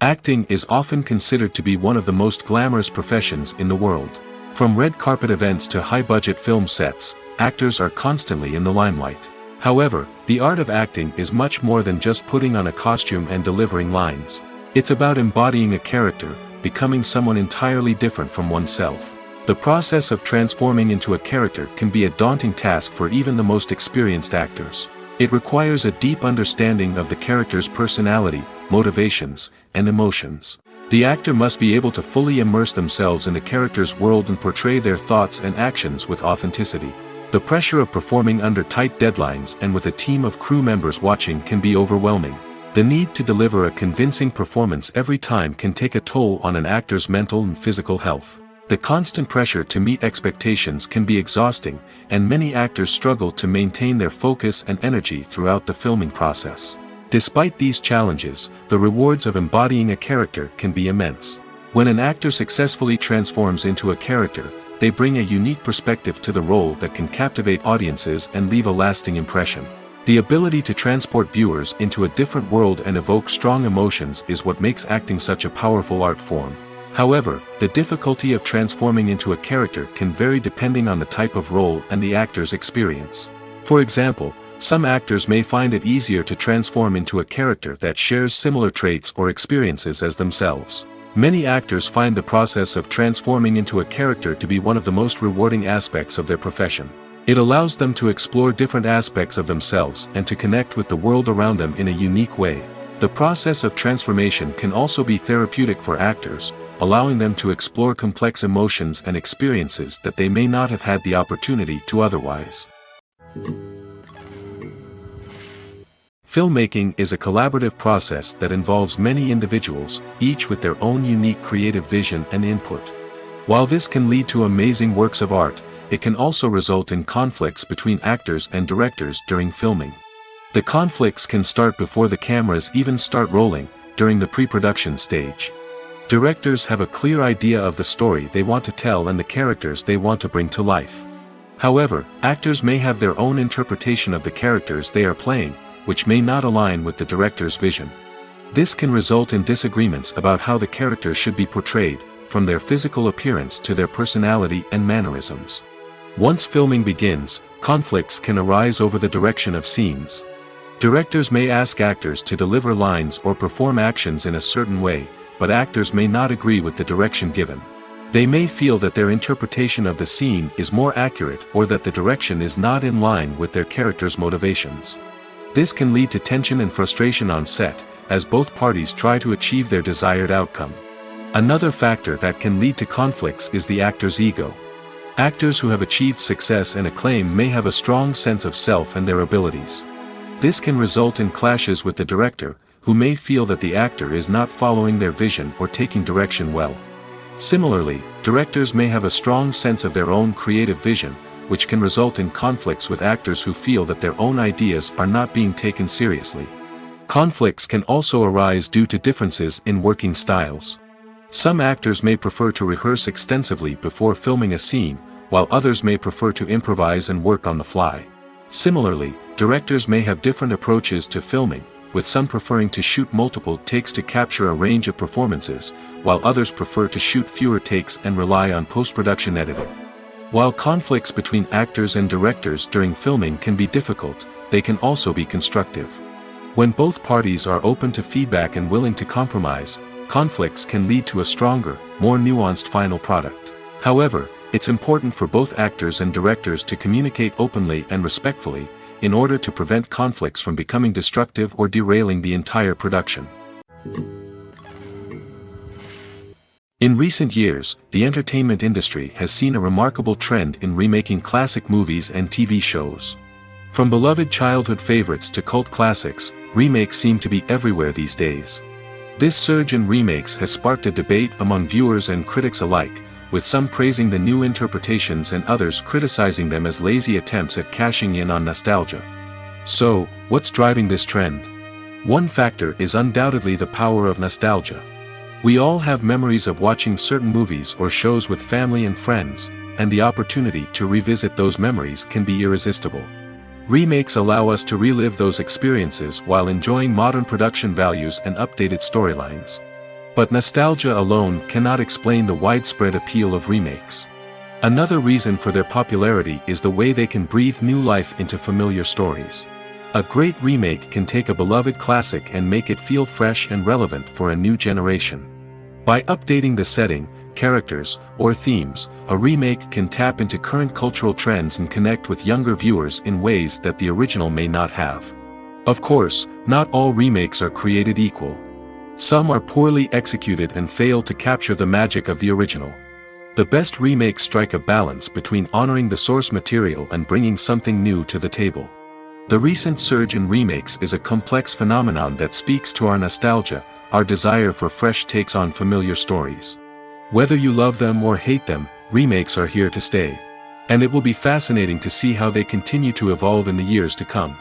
Acting is often considered to be one of the most glamorous professions in the world. From red carpet events to high-budget film sets, actors are constantly in the limelight. However, the art of acting is much more than just putting on a costume and delivering lines. It's about embodying a character, becoming someone entirely different from oneself. The process of transforming into a character can be a daunting task for even the most experienced actors. It requires a deep understanding of the character's personality, motivations, and emotions. The actor must be able to fully immerse themselves in the character's world and portray their thoughts and actions with authenticity. The pressure of performing under tight deadlines and with a team of crew members watching can be overwhelming. The need to deliver a convincing performance every time can take a toll on an actor's mental and physical health. The constant pressure to meet expectations can be exhausting, and many actors struggle to maintain their focus and energy throughout the filming process. Despite these challenges, the rewards of embodying a character can be immense. When an actor successfully transforms into a character, they bring a unique perspective to the role that can captivate audiences and leave a lasting impression. The ability to transport viewers into a different world and evoke strong emotions is what makes acting such a powerful art form. However, the difficulty of transforming into a character can vary depending on the type of role and the actor's experience. For example, some actors may find it easier to transform into a character that shares similar traits or experiences as themselves. Many actors find the process of transforming into a character to be one of the most rewarding aspects of their profession. It allows them to explore different aspects of themselves and to connect with the world around them in a unique way. The process of transformation can also be therapeutic for actors, allowing them to explore complex emotions and experiences that they may not have had the opportunity to otherwise. Filmmaking is a collaborative process that involves many individuals, each with their own unique creative vision and input. While this can lead to amazing works of art, it can also result in conflicts between actors and directors during filming. The conflicts can start before the cameras even start rolling, during the pre-production stage. Directors have a clear idea of the story they want to tell and the characters they want to bring to life. However, actors may have their own interpretation of the characters they are playing, which may not align with the director's vision. This can result in disagreements about how the characters should be portrayed, from their physical appearance to their personality and mannerisms. Once filming begins, conflicts can arise over the direction of scenes. Directors may ask actors to deliver lines or perform actions in a certain way, but actors may not agree with the direction given. They may feel that their interpretation of the scene is more accurate or that the direction is not in line with their character's motivations. This can lead to tension and frustration on set, as both parties try to achieve their desired outcome. Another factor that can lead to conflicts is the actor's ego. Actors who have achieved success and acclaim may have a strong sense of self and their abilities. This can result in clashes with the director, who may feel that the actor is not following their vision or taking direction well. Similarly, directors may have a strong sense of their own creative vision, which can result in conflicts with actors who feel that their own ideas are not being taken seriously. Conflicts can also arise due to differences in working styles. Some actors may prefer to rehearse extensively before filming a scene, while others may prefer to improvise and work on the fly. Similarly, directors may have different approaches to filming, with some preferring to shoot multiple takes to capture a range of performances, while others prefer to shoot fewer takes and rely on post-production editing. While conflicts between actors and directors during filming can be difficult, they can also be constructive. When both parties are open to feedback and willing to compromise, conflicts can lead to a stronger, more nuanced final product. However, it's important for both actors and directors to communicate openly and respectfully, in order to prevent conflicts from becoming destructive or derailing the entire production. In recent years, the entertainment industry has seen a remarkable trend in remaking classic movies and TV shows. From beloved childhood favorites to cult classics, remakes seem to be everywhere these days. This surge in remakes has sparked a debate among viewers and critics alike, with some praising the new interpretations and others criticizing them as lazy attempts at cashing in on nostalgia. So, what's driving this trend? One factor is undoubtedly the power of nostalgia. We all have memories of watching certain movies or shows with family and friends, and the opportunity to revisit those memories can be irresistible. Remakes allow us to relive those experiences while enjoying modern production values and updated storylines. But nostalgia alone cannot explain the widespread appeal of remakes. Another reason for their popularity is the way they can breathe new life into familiar stories. A great remake can take a beloved classic and make it feel fresh and relevant for a new generation. By updating the setting, characters, or themes, a remake can tap into current cultural trends and connect with younger viewers in ways that the original may not have. Of course, not all remakes are created equal. Some are poorly executed and fail to capture the magic of the original. The best remakes strike a balance between honoring the source material and bringing something new to the table. The recent surge in remakes is a complex phenomenon that speaks to our nostalgia, our desire for fresh takes on familiar stories. Whether you love them or hate them, remakes are here to stay. And it will be fascinating to see how they continue to evolve in the years to come.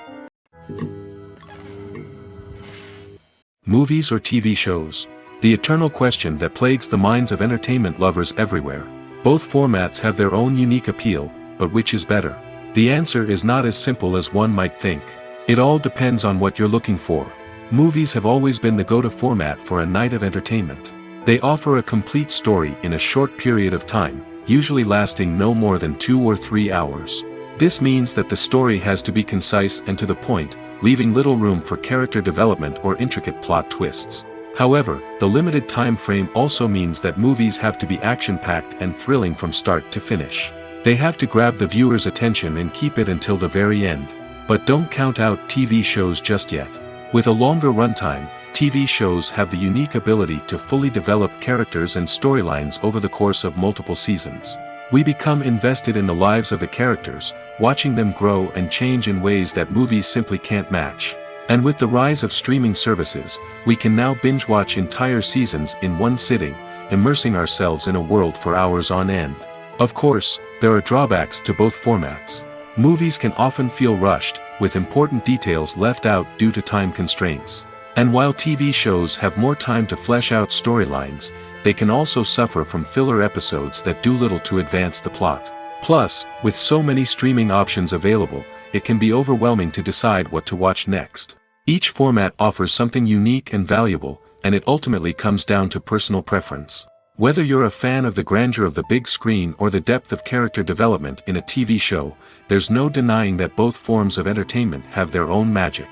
Movies or TV shows? The eternal question that plagues the minds of entertainment lovers everywhere. Both formats have their own unique appeal, but which is better? The answer is not as simple as one might think. It all depends on what you're looking for. Movies have always been the go-to format for a night of entertainment. They offer a complete story in a short period of time, usually lasting no more than 2 or 3 hours. This means that the story has to be concise and to the point, leaving little room for character development or intricate plot twists. However, the limited time frame also means that movies have to be action-packed and thrilling from start to finish. They have to grab the viewer's attention and keep it until the very end. But don't count out TV shows just yet. With a longer runtime, TV shows have the unique ability to fully develop characters and storylines over the course of multiple seasons. We become invested in the lives of the characters, watching them grow and change in ways that movies simply can't match. And with the rise of streaming services, we can now binge-watch entire seasons in one sitting, immersing ourselves in a world for hours on end. Of course, there are drawbacks to both formats. Movies can often feel rushed, with important details left out due to time constraints. And while TV shows have more time to flesh out storylines, they can also suffer from filler episodes that do little to advance the plot. Plus, with so many streaming options available, it can be overwhelming to decide what to watch next. Each format offers something unique and valuable, and it ultimately comes down to personal preference. Whether you're a fan of the grandeur of the big screen or the depth of character development in a TV show, there's no denying that both forms of entertainment have their own magic.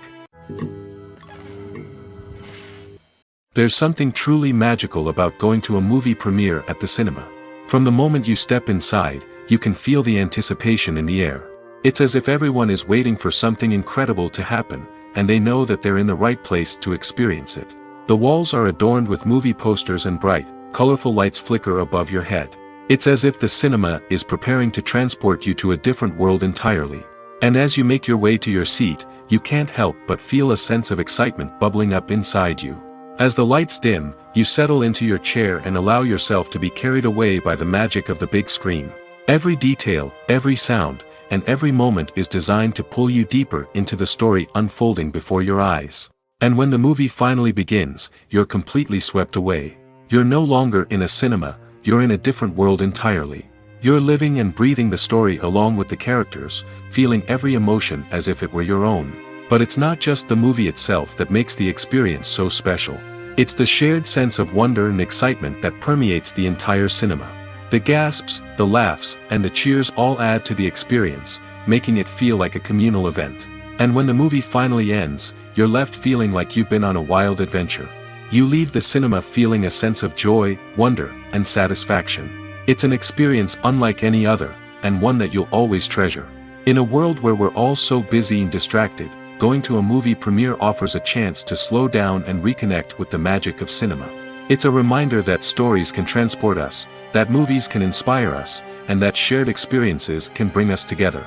There's something truly magical about going to a movie premiere at the cinema. From the moment you step inside, you can feel the anticipation in the air. It's as if everyone is waiting for something incredible to happen, and they know that they're in the right place to experience it. The walls are adorned with movie posters and bright, colorful lights flicker above your head. It's as if the cinema is preparing to transport you to a different world entirely. And as you make your way to your seat, you can't help but feel a sense of excitement bubbling up inside you. As the lights dim, you settle into your chair and allow yourself to be carried away by the magic of the big screen. Every detail, every sound, and every moment is designed to pull you deeper into the story unfolding before your eyes. And when the movie finally begins, you're completely swept away. You're no longer in a cinema, you're in a different world entirely. You're living and breathing the story along with the characters, feeling every emotion as if it were your own. But it's not just the movie itself that makes the experience so special. It's the shared sense of wonder and excitement that permeates the entire cinema. The gasps, the laughs, and the cheers all add to the experience, making it feel like a communal event. And when the movie finally ends, you're left feeling like you've been on a wild adventure. You leave the cinema feeling a sense of joy, wonder, and satisfaction. It's an experience unlike any other, and one that you'll always treasure. In a world where we're all so busy and distracted, going to a movie premiere offers a chance to slow down and reconnect with the magic of cinema. It's a reminder that stories can transport us, that movies can inspire us, and that shared experiences can bring us together.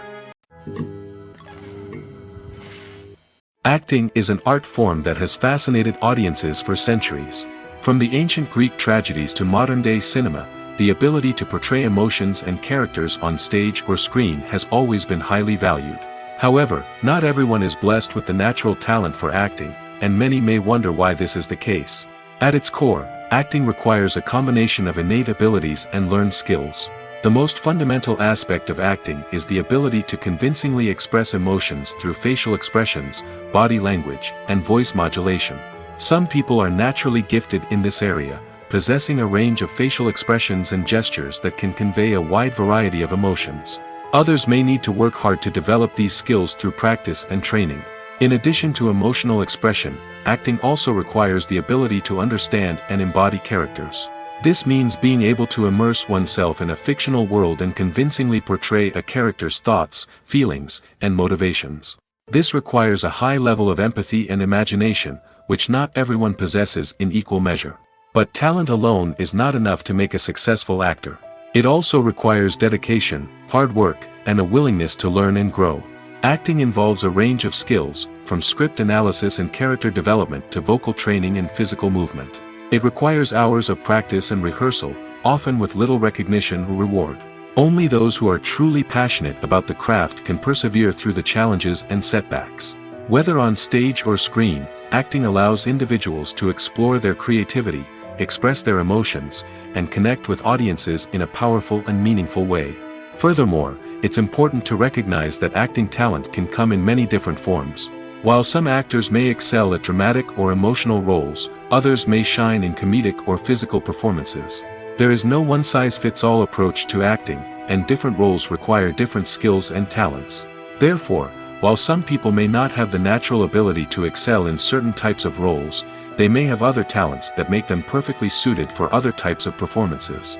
Acting is an art form that has fascinated audiences for centuries. From the ancient Greek tragedies to modern-day cinema, the ability to portray emotions and characters on stage or screen has always been highly valued. However, not everyone is blessed with the natural talent for acting, and many may wonder why this is the case. At its core, acting requires a combination of innate abilities and learned skills. The most fundamental aspect of acting is the ability to convincingly express emotions through facial expressions, body language, and voice modulation. Some people are naturally gifted in this area, possessing a range of facial expressions and gestures that can convey a wide variety of emotions. Others may need to work hard to develop these skills through practice and training. In addition to emotional expression, acting also requires the ability to understand and embody characters. This means being able to immerse oneself in a fictional world and convincingly portray a character's thoughts, feelings, and motivations. This requires a high level of empathy and imagination, which not everyone possesses in equal measure. But talent alone is not enough to make a successful actor. It also requires dedication, hard work, and a willingness to learn and grow. Acting involves a range of skills, from script analysis and character development to vocal training and physical movement. It requires hours of practice and rehearsal, often with little recognition or reward. Only those who are truly passionate about the craft can persevere through the challenges and setbacks. Whether on stage or screen, acting allows individuals to explore their creativity, express their emotions, and connect with audiences in a powerful and meaningful way. Furthermore, it's important to recognize that acting talent can come in many different forms. While some actors may excel at dramatic or emotional roles, others may shine in comedic or physical performances. There is no one-size-fits-all approach to acting, and different roles require different skills and talents. Therefore, while some people may not have the natural ability to excel in certain types of roles, they may have other talents that make them perfectly suited for other types of performances.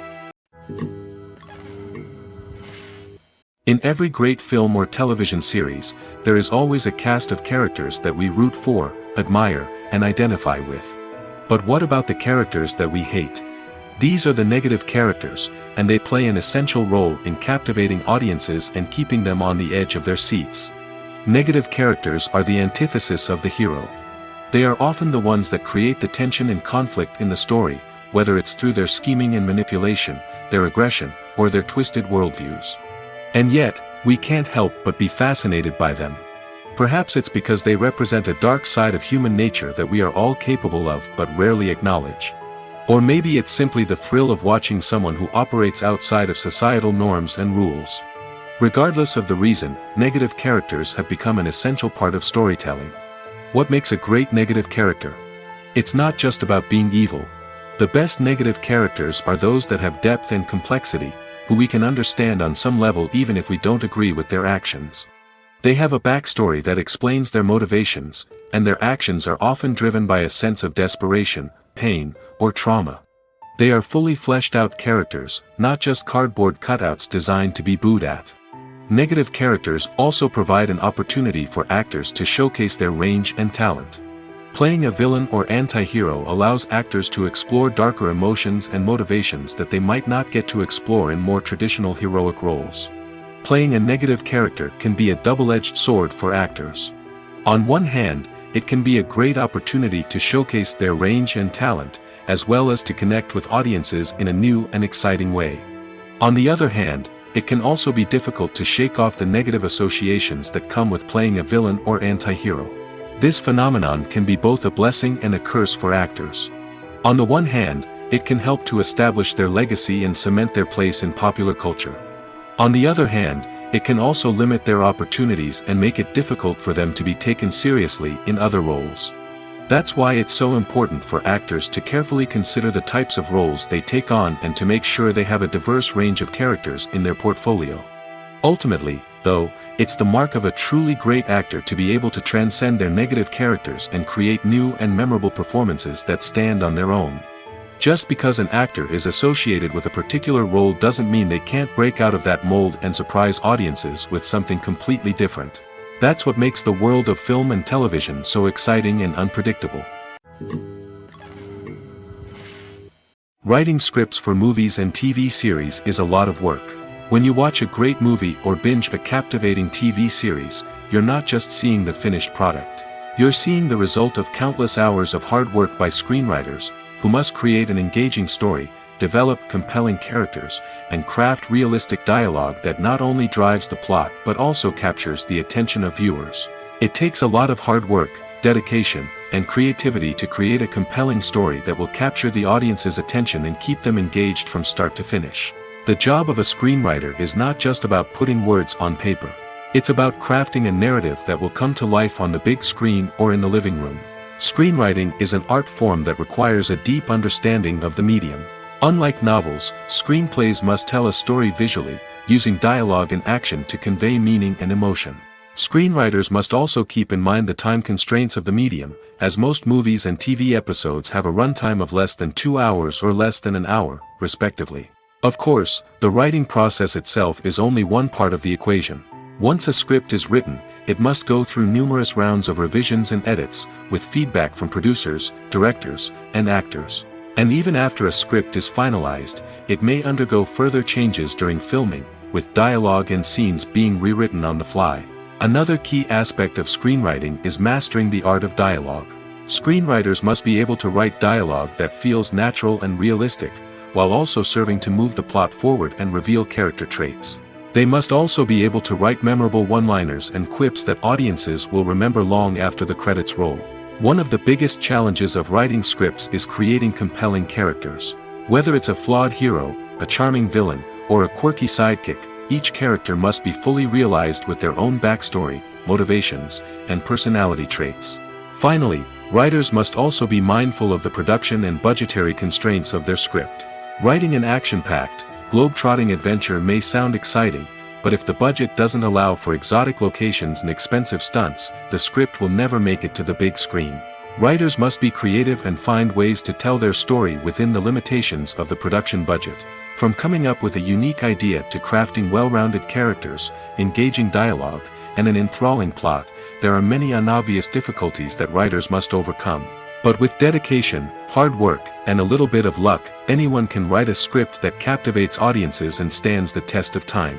In every great film or television series, there is always a cast of characters that we root for, admire, and identify with. But what about the characters that we hate? These are the negative characters, and they play an essential role in captivating audiences and keeping them on the edge of their seats. Negative characters are the antithesis of the hero. They are often the ones that create the tension and conflict in the story, whether it's through their scheming and manipulation, their aggression, or their twisted worldviews. And yet, we can't help but be fascinated by them. Perhaps it's because they represent a dark side of human nature that we are all capable of but rarely acknowledge. Or maybe it's simply the thrill of watching someone who operates outside of societal norms and rules. Regardless of the reason, negative characters have become an essential part of storytelling. What makes a great negative character? It's not just about being evil. The best negative characters are those that have depth and complexity, who we can understand on some level even if we don't agree with their actions. They have a backstory that explains their motivations, and their actions are often driven by a sense of desperation, pain, or trauma. They are fully fleshed out characters, not just cardboard cutouts designed to be booed at. Negative characters also provide an opportunity for actors to showcase their range and talent. Playing a villain or anti-hero allows actors to explore darker emotions and motivations that they might not get to explore in more traditional heroic roles. Playing a negative character can be a double-edged sword for actors. On one hand, it can be a great opportunity to showcase their range and talent, as well as to connect with audiences in a new and exciting way. On the other hand, it can also be difficult to shake off the negative associations that come with playing a villain or anti-hero. This phenomenon can be both a blessing and a curse for actors. On the one hand, it can help to establish their legacy and cement their place in popular culture. On the other hand, it can also limit their opportunities and make it difficult for them to be taken seriously in other roles. That's why it's so important for actors to carefully consider the types of roles they take on and to make sure they have a diverse range of characters in their portfolio. Ultimately, though, it's the mark of a truly great actor to be able to transcend their negative characters and create new and memorable performances that stand on their own. Just because an actor is associated with a particular role doesn't mean they can't break out of that mold and surprise audiences with something completely different. That's what makes the world of film and television so exciting and unpredictable. Writing scripts for movies and TV series is a lot of work. When you watch a great movie or binge a captivating TV series, you're not just seeing the finished product. You're seeing the result of countless hours of hard work by screenwriters, who must create an engaging story, develop compelling characters, and craft realistic dialogue that not only drives the plot but also captures the attention of viewers. It takes a lot of hard work, dedication, and creativity to create a compelling story that will capture the audience's attention and keep them engaged from start to finish. The job of a screenwriter is not just about putting words on paper. It's about crafting a narrative that will come to life on the big screen or in the living room. Screenwriting is an art form that requires a deep understanding of the medium. Unlike novels, screenplays must tell a story visually, using dialogue and action to convey meaning and emotion. Screenwriters must also keep in mind the time constraints of the medium, as most movies and TV episodes have a runtime of less than 2 hours or less than an hour, respectively. Of course, the writing process itself is only one part of the equation. Once a script is written, it must go through numerous rounds of revisions and edits, with feedback from producers, directors, and actors. And even after a script is finalized, it may undergo further changes during filming, with dialogue and scenes being rewritten on the fly. Another key aspect of screenwriting is mastering the art of dialogue. Screenwriters must be able to write dialogue that feels natural and realistic, while also serving to move the plot forward and reveal character traits. They must also be able to write memorable one-liners and quips that audiences will remember long after the credits roll. One of the biggest challenges of writing scripts is creating compelling characters. Whether it's a flawed hero, a charming villain, or a quirky sidekick, each character must be fully realized with their own backstory, motivations, and personality traits. Finally, writers must also be mindful of the production and budgetary constraints of their script. Writing an action-packed, globe-trotting adventure may sound exciting, but if the budget doesn't allow for exotic locations and expensive stunts, the script will never make it to the big screen. Writers must be creative and find ways to tell their story within the limitations of the production budget. From coming up with a unique idea to crafting well-rounded characters, engaging dialogue, and an enthralling plot, there are many unobvious difficulties that writers must overcome. But with dedication, hard work, and a little bit of luck, anyone can write a script that captivates audiences and stands the test of time.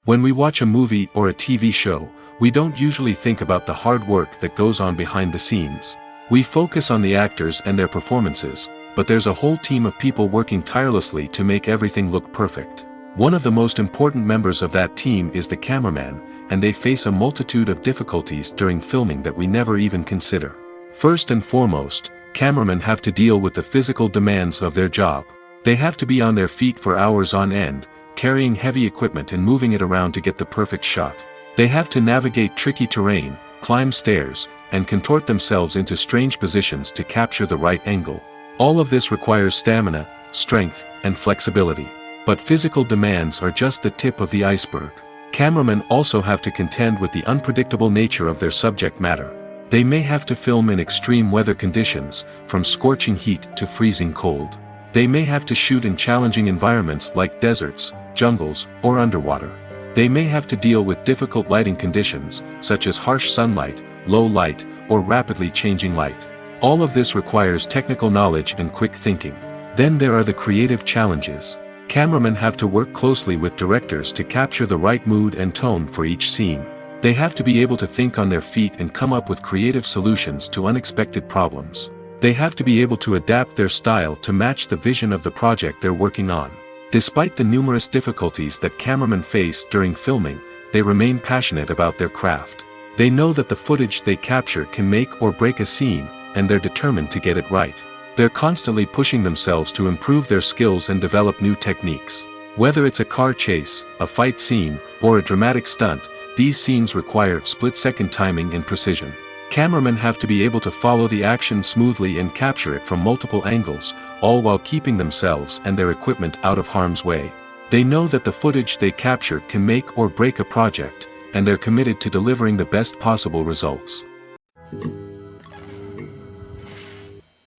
When we watch a movie or a TV show, we don't usually think about the hard work that goes on behind the scenes. We focus on the actors and their performances, but there's a whole team of people working tirelessly to make everything look perfect. One of the most important members of that team is the cameraman, and they face a multitude of difficulties during filming that we never even consider. First and foremost, cameramen have to deal with the physical demands of their job. They have to be on their feet for hours on end, carrying heavy equipment and moving it around to get the perfect shot. They have to navigate tricky terrain, climb stairs, and contort themselves into strange positions to capture the right angle. All of this requires stamina, strength, and flexibility. But physical demands are just the tip of the iceberg. Cameramen also have to contend with the unpredictable nature of their subject matter. They may have to film in extreme weather conditions, from scorching heat to freezing cold. They may have to shoot in challenging environments like deserts, jungles, or underwater. They may have to deal with difficult lighting conditions, such as harsh sunlight, low light, or rapidly changing light. All of this requires technical knowledge and quick thinking. Then there are the creative challenges. Cameramen have to work closely with directors to capture the right mood and tone for each scene. They have to be able to think on their feet and come up with creative solutions to unexpected problems. They have to be able to adapt their style to match the vision of the project they're working on. Despite the numerous difficulties that cameramen face during filming, they remain passionate about their craft. They know that the footage they capture can make or break a scene, and they're determined to get it right. They're constantly pushing themselves to improve their skills and develop new techniques. Whether it's a car chase, a fight scene, or a dramatic stunt, these scenes require split-second timing and precision. Cameramen have to be able to follow the action smoothly and capture it from multiple angles, all while keeping themselves and their equipment out of harm's way. They know that the footage they capture can make or break a project, and they're committed to delivering the best possible results.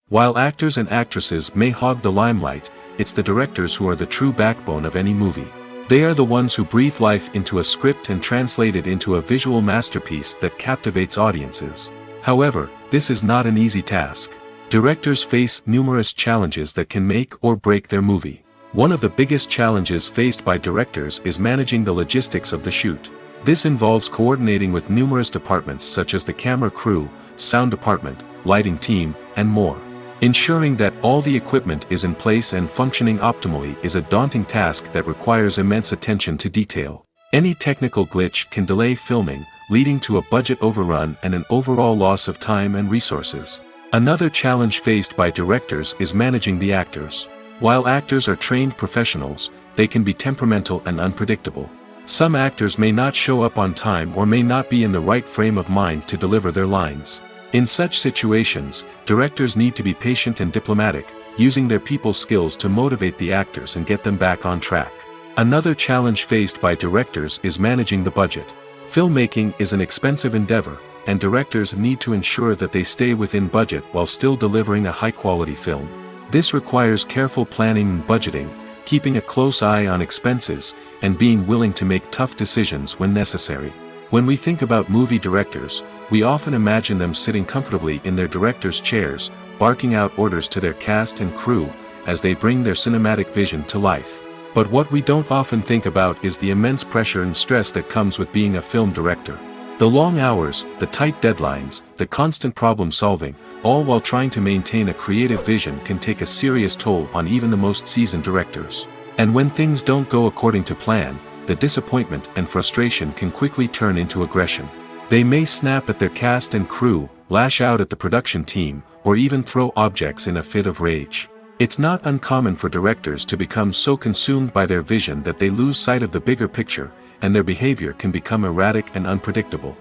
While actors and actresses may hog the limelight, it's the directors who are the true backbone of any movie. They are the ones who breathe life into a script and translate it into a visual masterpiece that captivates audiences. However, this is not an easy task. Directors face numerous challenges that can make or break their movie. One of the biggest challenges faced by directors is managing the logistics of the shoot. This involves coordinating with numerous departments such as the camera crew, sound department, lighting team, and more. Ensuring that all the equipment is in place and functioning optimally is a daunting task that requires immense attention to detail. Any technical glitch can delay filming, leading to a budget overrun and an overall loss of time and resources. Another challenge faced by directors is managing the actors. While actors are trained professionals, they can be temperamental and unpredictable. Some actors may not show up on time or may not be in the right frame of mind to deliver their lines. In such situations, directors need to be patient and diplomatic, using their people skills to motivate the actors and get them back on track. Another challenge faced by directors is managing the budget. Filmmaking is an expensive endeavor, and directors need to ensure that they stay within budget while still delivering a high-quality film. This requires careful planning and budgeting, keeping a close eye on expenses, and being willing to make tough decisions when necessary. When we think about movie directors, we often imagine them sitting comfortably in their director's chairs, barking out orders to their cast and crew, as they bring their cinematic vision to life. But what we don't often think about is the immense pressure and stress that comes with being a film director. The long hours, the tight deadlines, the constant problem solving, all while trying to maintain a creative vision can take a serious toll on even the most seasoned directors. And when things don't go according to plan, the disappointment and frustration can quickly turn into aggression. They may snap at their cast and crew, lash out at the production team, or even throw objects in a fit of rage. It's not uncommon for directors to become so consumed by their vision that they lose sight of the bigger picture, and their behavior can become erratic and unpredictable.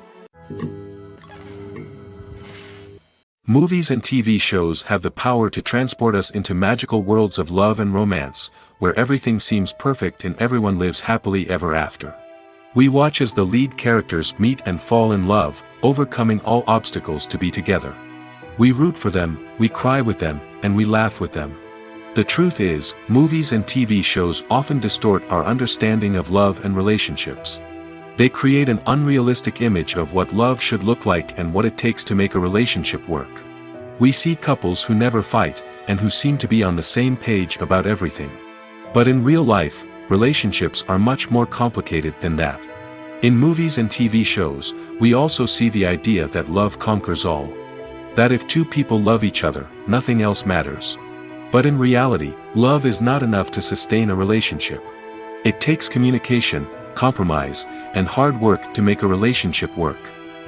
Movies and TV shows have the power to transport us into magical worlds of love and romance, where everything seems perfect and everyone lives happily ever after. We watch as the lead characters meet and fall in love, overcoming all obstacles to be together. We root for them, we cry with them, and we laugh with them. The truth is, movies and TV shows often distort our understanding of love and relationships. They create an unrealistic image of what love should look like and what it takes to make a relationship work. We see couples who never fight, and who seem to be on the same page about everything. But in real life, relationships are much more complicated than that. In movies and TV shows, we also see the idea that love conquers all. That if two people love each other, nothing else matters. But in reality, love is not enough to sustain a relationship. It takes communication, compromise, and hard work to make a relationship work.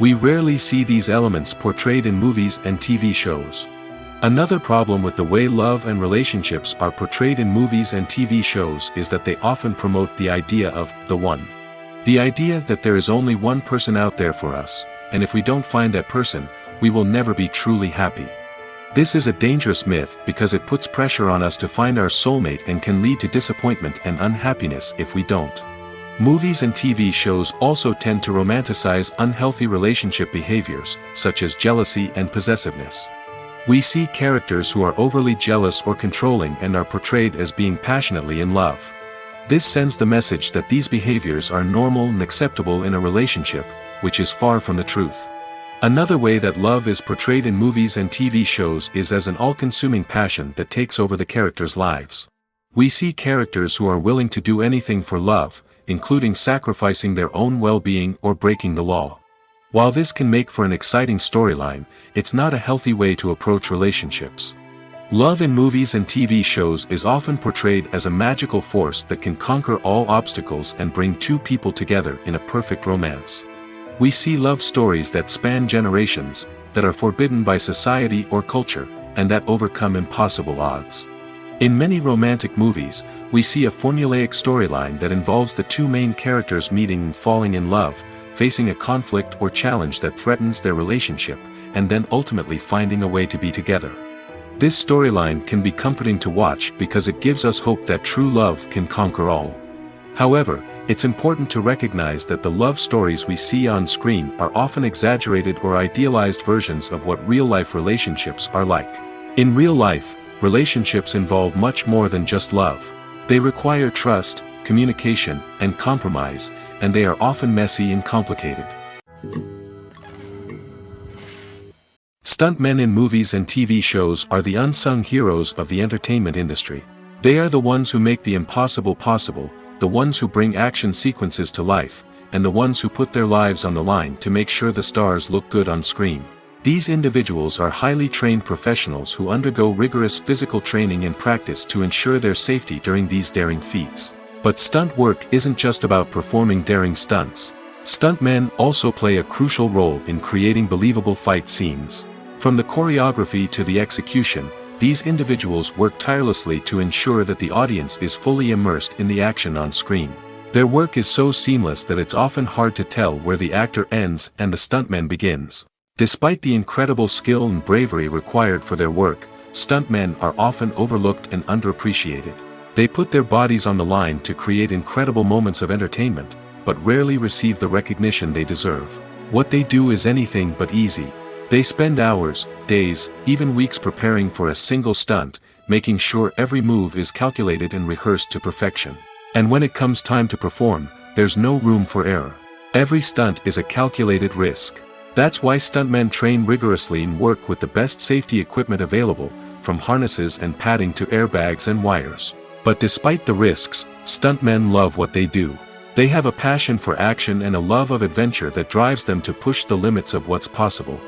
We rarely see these elements portrayed in movies and TV shows. Another problem with the way love and relationships are portrayed in movies and TV shows is that they often promote the idea of the one. The idea that there is only one person out there for us, and if we don't find that person, we will never be truly happy. This is a dangerous myth because it puts pressure on us to find our soulmate and can lead to disappointment and unhappiness if we don't. Movies and TV shows also tend to romanticize unhealthy relationship behaviors, such as jealousy and possessiveness. We see characters who are overly jealous or controlling and are portrayed as being passionately in love. This sends the message that these behaviors are normal and acceptable in a relationship, which is far from the truth. Another way that love is portrayed in movies and TV shows is as an all-consuming passion that takes over the characters' lives. We see characters who are willing to do anything for love, including sacrificing their own well-being or breaking the law. While this can make for an exciting storyline, it's not a healthy way to approach relationships. Love in movies and TV shows is often portrayed as a magical force that can conquer all obstacles and bring two people together in a perfect romance. We see love stories that span generations, that are forbidden by society or culture, and that overcome impossible odds. In many romantic movies, we see a formulaic storyline that involves the two main characters meeting and falling in love, facing a conflict or challenge that threatens their relationship, and then ultimately finding a way to be together. This storyline can be comforting to watch because it gives us hope that true love can conquer all. However, it's important to recognize that the love stories we see on screen are often exaggerated or idealized versions of what real-life relationships are like. In real life, relationships involve much more than just love. They require trust, communication, and compromise, and they are often messy and complicated. Stuntmen in movies and TV shows are the unsung heroes of the entertainment industry. They are the ones who make the impossible possible, the ones who bring action sequences to life, and the ones who put their lives on the line to make sure the stars look good on screen. These individuals are highly trained professionals who undergo rigorous physical training and practice to ensure their safety during these daring feats. But stunt work isn't just about performing daring stunts. Stuntmen also play a crucial role in creating believable fight scenes. From the choreography to the execution, these individuals work tirelessly to ensure that the audience is fully immersed in the action on screen. Their work is so seamless that it's often hard to tell where the actor ends and the stuntman begins. Despite the incredible skill and bravery required for their work, stuntmen are often overlooked and underappreciated. They put their bodies on the line to create incredible moments of entertainment, but rarely receive the recognition they deserve. What they do is anything but easy. They spend hours, days, even weeks preparing for a single stunt, making sure every move is calculated and rehearsed to perfection. And when it comes time to perform, there's no room for error. Every stunt is a calculated risk. That's why stuntmen train rigorously and work with the best safety equipment available, from harnesses and padding to airbags and wires. But despite the risks, stuntmen love what they do. They have a passion for action and a love of adventure that drives them to push the limits of what's possible.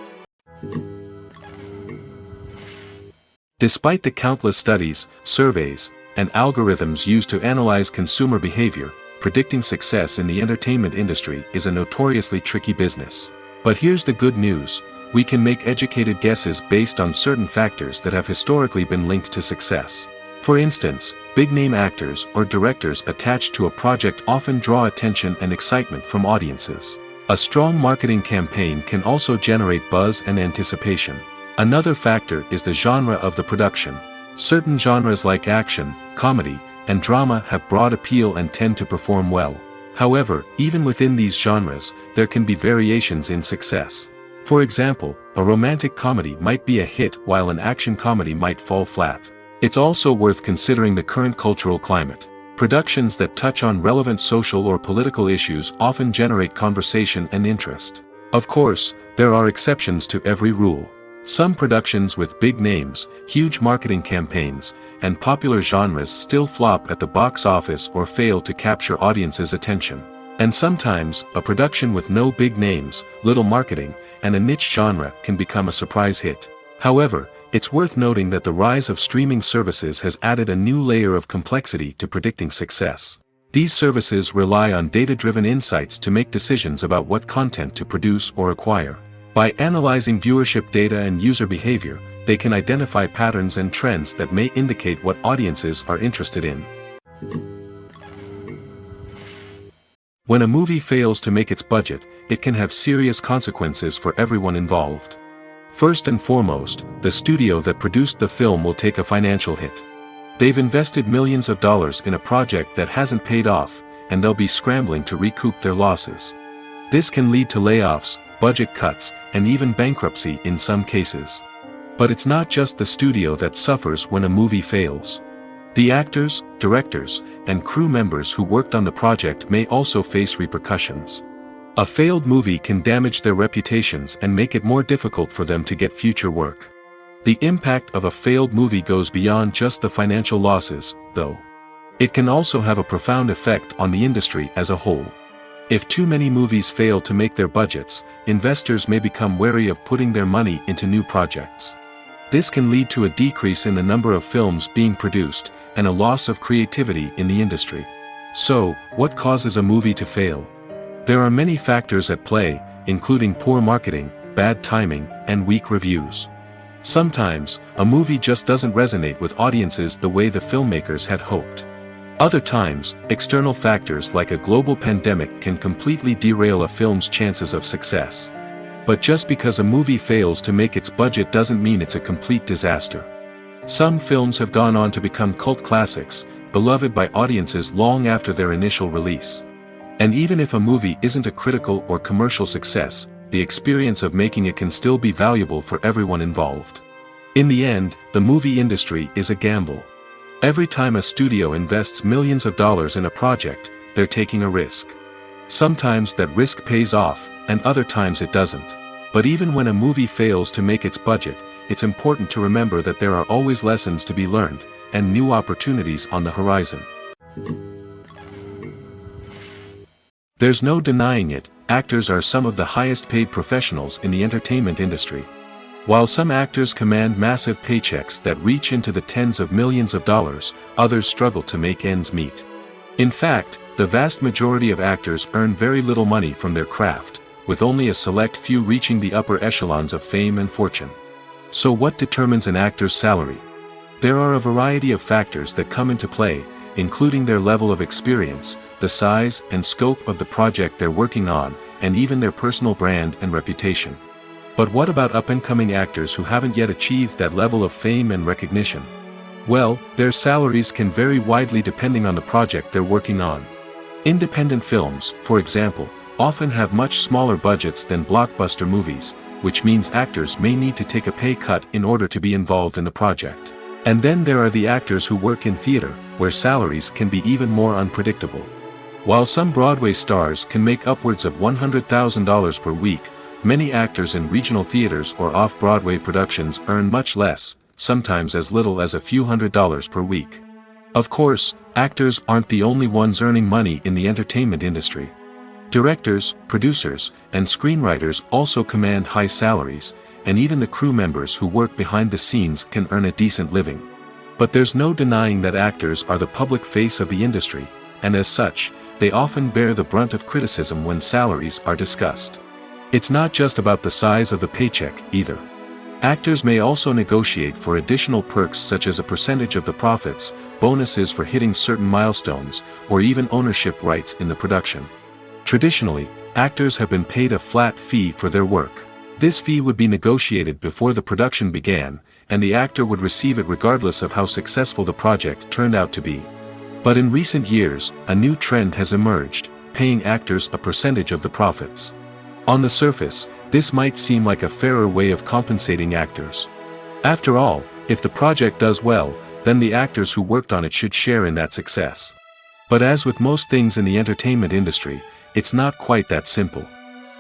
Despite the countless studies, surveys, and algorithms used to analyze consumer behavior, predicting success in the entertainment industry is a notoriously tricky business. But here's the good news: we can make educated guesses based on certain factors that have historically been linked to success. For instance, big-name actors or directors attached to a project often draw attention and excitement from audiences. A strong marketing campaign can also generate buzz and anticipation. Another factor is the genre of the production. Certain genres like action, comedy, and drama have broad appeal and tend to perform well. However, even within these genres, there can be variations in success. For example, a romantic comedy might be a hit while an action comedy might fall flat. It's also worth considering the current cultural climate. Productions that touch on relevant social or political issues often generate conversation and interest. Of course, there are exceptions to every rule. Some productions with big names, huge marketing campaigns, and popular genres still flop at the box office or fail to capture audiences' attention. And sometimes, a production with no big names, little marketing, and a niche genre can become a surprise hit. However, it's worth noting that the rise of streaming services has added a new layer of complexity to predicting success. These services rely on data-driven insights to make decisions about what content to produce or acquire. By analyzing viewership data and user behavior, they can identify patterns and trends that may indicate what audiences are interested in. When a movie fails to make its budget, it can have serious consequences for everyone involved. First and foremost, the studio that produced the film will take a financial hit. They've invested millions of dollars in a project that hasn't paid off, and they'll be scrambling to recoup their losses. This can lead to layoffs, budget cuts, and even bankruptcy in some cases. But it's not just the studio that suffers when a movie fails. The actors, directors, and crew members who worked on the project may also face repercussions. A failed movie can damage their reputations and make it more difficult for them to get future work. The impact of a failed movie goes beyond just the financial losses, though. It can also have a profound effect on the industry as a whole. If too many movies fail to make their budgets, investors may become wary of putting their money into new projects. This can lead to a decrease in the number of films being produced, and a loss of creativity in the industry. So, what causes a movie to fail? There are many factors at play, including poor marketing, bad timing, and weak reviews. Sometimes, a movie just doesn't resonate with audiences the way the filmmakers had hoped. Other times, external factors like a global pandemic can completely derail a film's chances of success. But just because a movie fails to make its budget doesn't mean it's a complete disaster. Some films have gone on to become cult classics, beloved by audiences long after their initial release. And even if a movie isn't a critical or commercial success, the experience of making it can still be valuable for everyone involved. In the end, the movie industry is a gamble. Every time a studio invests millions of dollars in a project, they're taking a risk. Sometimes that risk pays off, and other times it doesn't. But even when a movie fails to make its budget, it's important to remember that there are always lessons to be learned, and new opportunities on the horizon. There's no denying it, actors are some of the highest paid professionals in the entertainment industry. While some actors command massive paychecks that reach into the tens of millions of dollars, others struggle to make ends meet. In fact, the vast majority of actors earn very little money from their craft, with only a select few reaching the upper echelons of fame and fortune. So what determines an actor's salary? There are a variety of factors that come into play, including their level of experience, the size and scope of the project they're working on, and even their personal brand and reputation. But what about up-and-coming actors who haven't yet achieved that level of fame and recognition? Well, their salaries can vary widely depending on the project they're working on. Independent films, for example, often have much smaller budgets than blockbuster movies, which means actors may need to take a pay cut in order to be involved in the project. And then there are the actors who work in theater, where salaries can be even more unpredictable. While some Broadway stars can make upwards of $100,000 per week, Many actors in regional theaters or off-Broadway productions earn much less, sometimes as little as a few $100s per week. Of course, actors aren't the only ones earning money in the entertainment industry. Directors, producers, and screenwriters also command high salaries, and even the crew members who work behind the scenes can earn a decent living. But there's no denying that actors are the public face of the industry, and as such, they often bear the brunt of criticism when salaries are discussed. It's not just about the size of the paycheck, either. Actors may also negotiate for additional perks such as a percentage of the profits, bonuses for hitting certain milestones, or even ownership rights in the production. Traditionally, actors have been paid a flat fee for their work. This fee would be negotiated before the production began, and the actor would receive it regardless of how successful the project turned out to be. But in recent years, a new trend has emerged, paying actors a percentage of the profits. On the surface, this might seem like a fairer way of compensating actors. After all, if the project does well, then the actors who worked on it should share in that success. But as with most things in the entertainment industry, it's not quite that simple.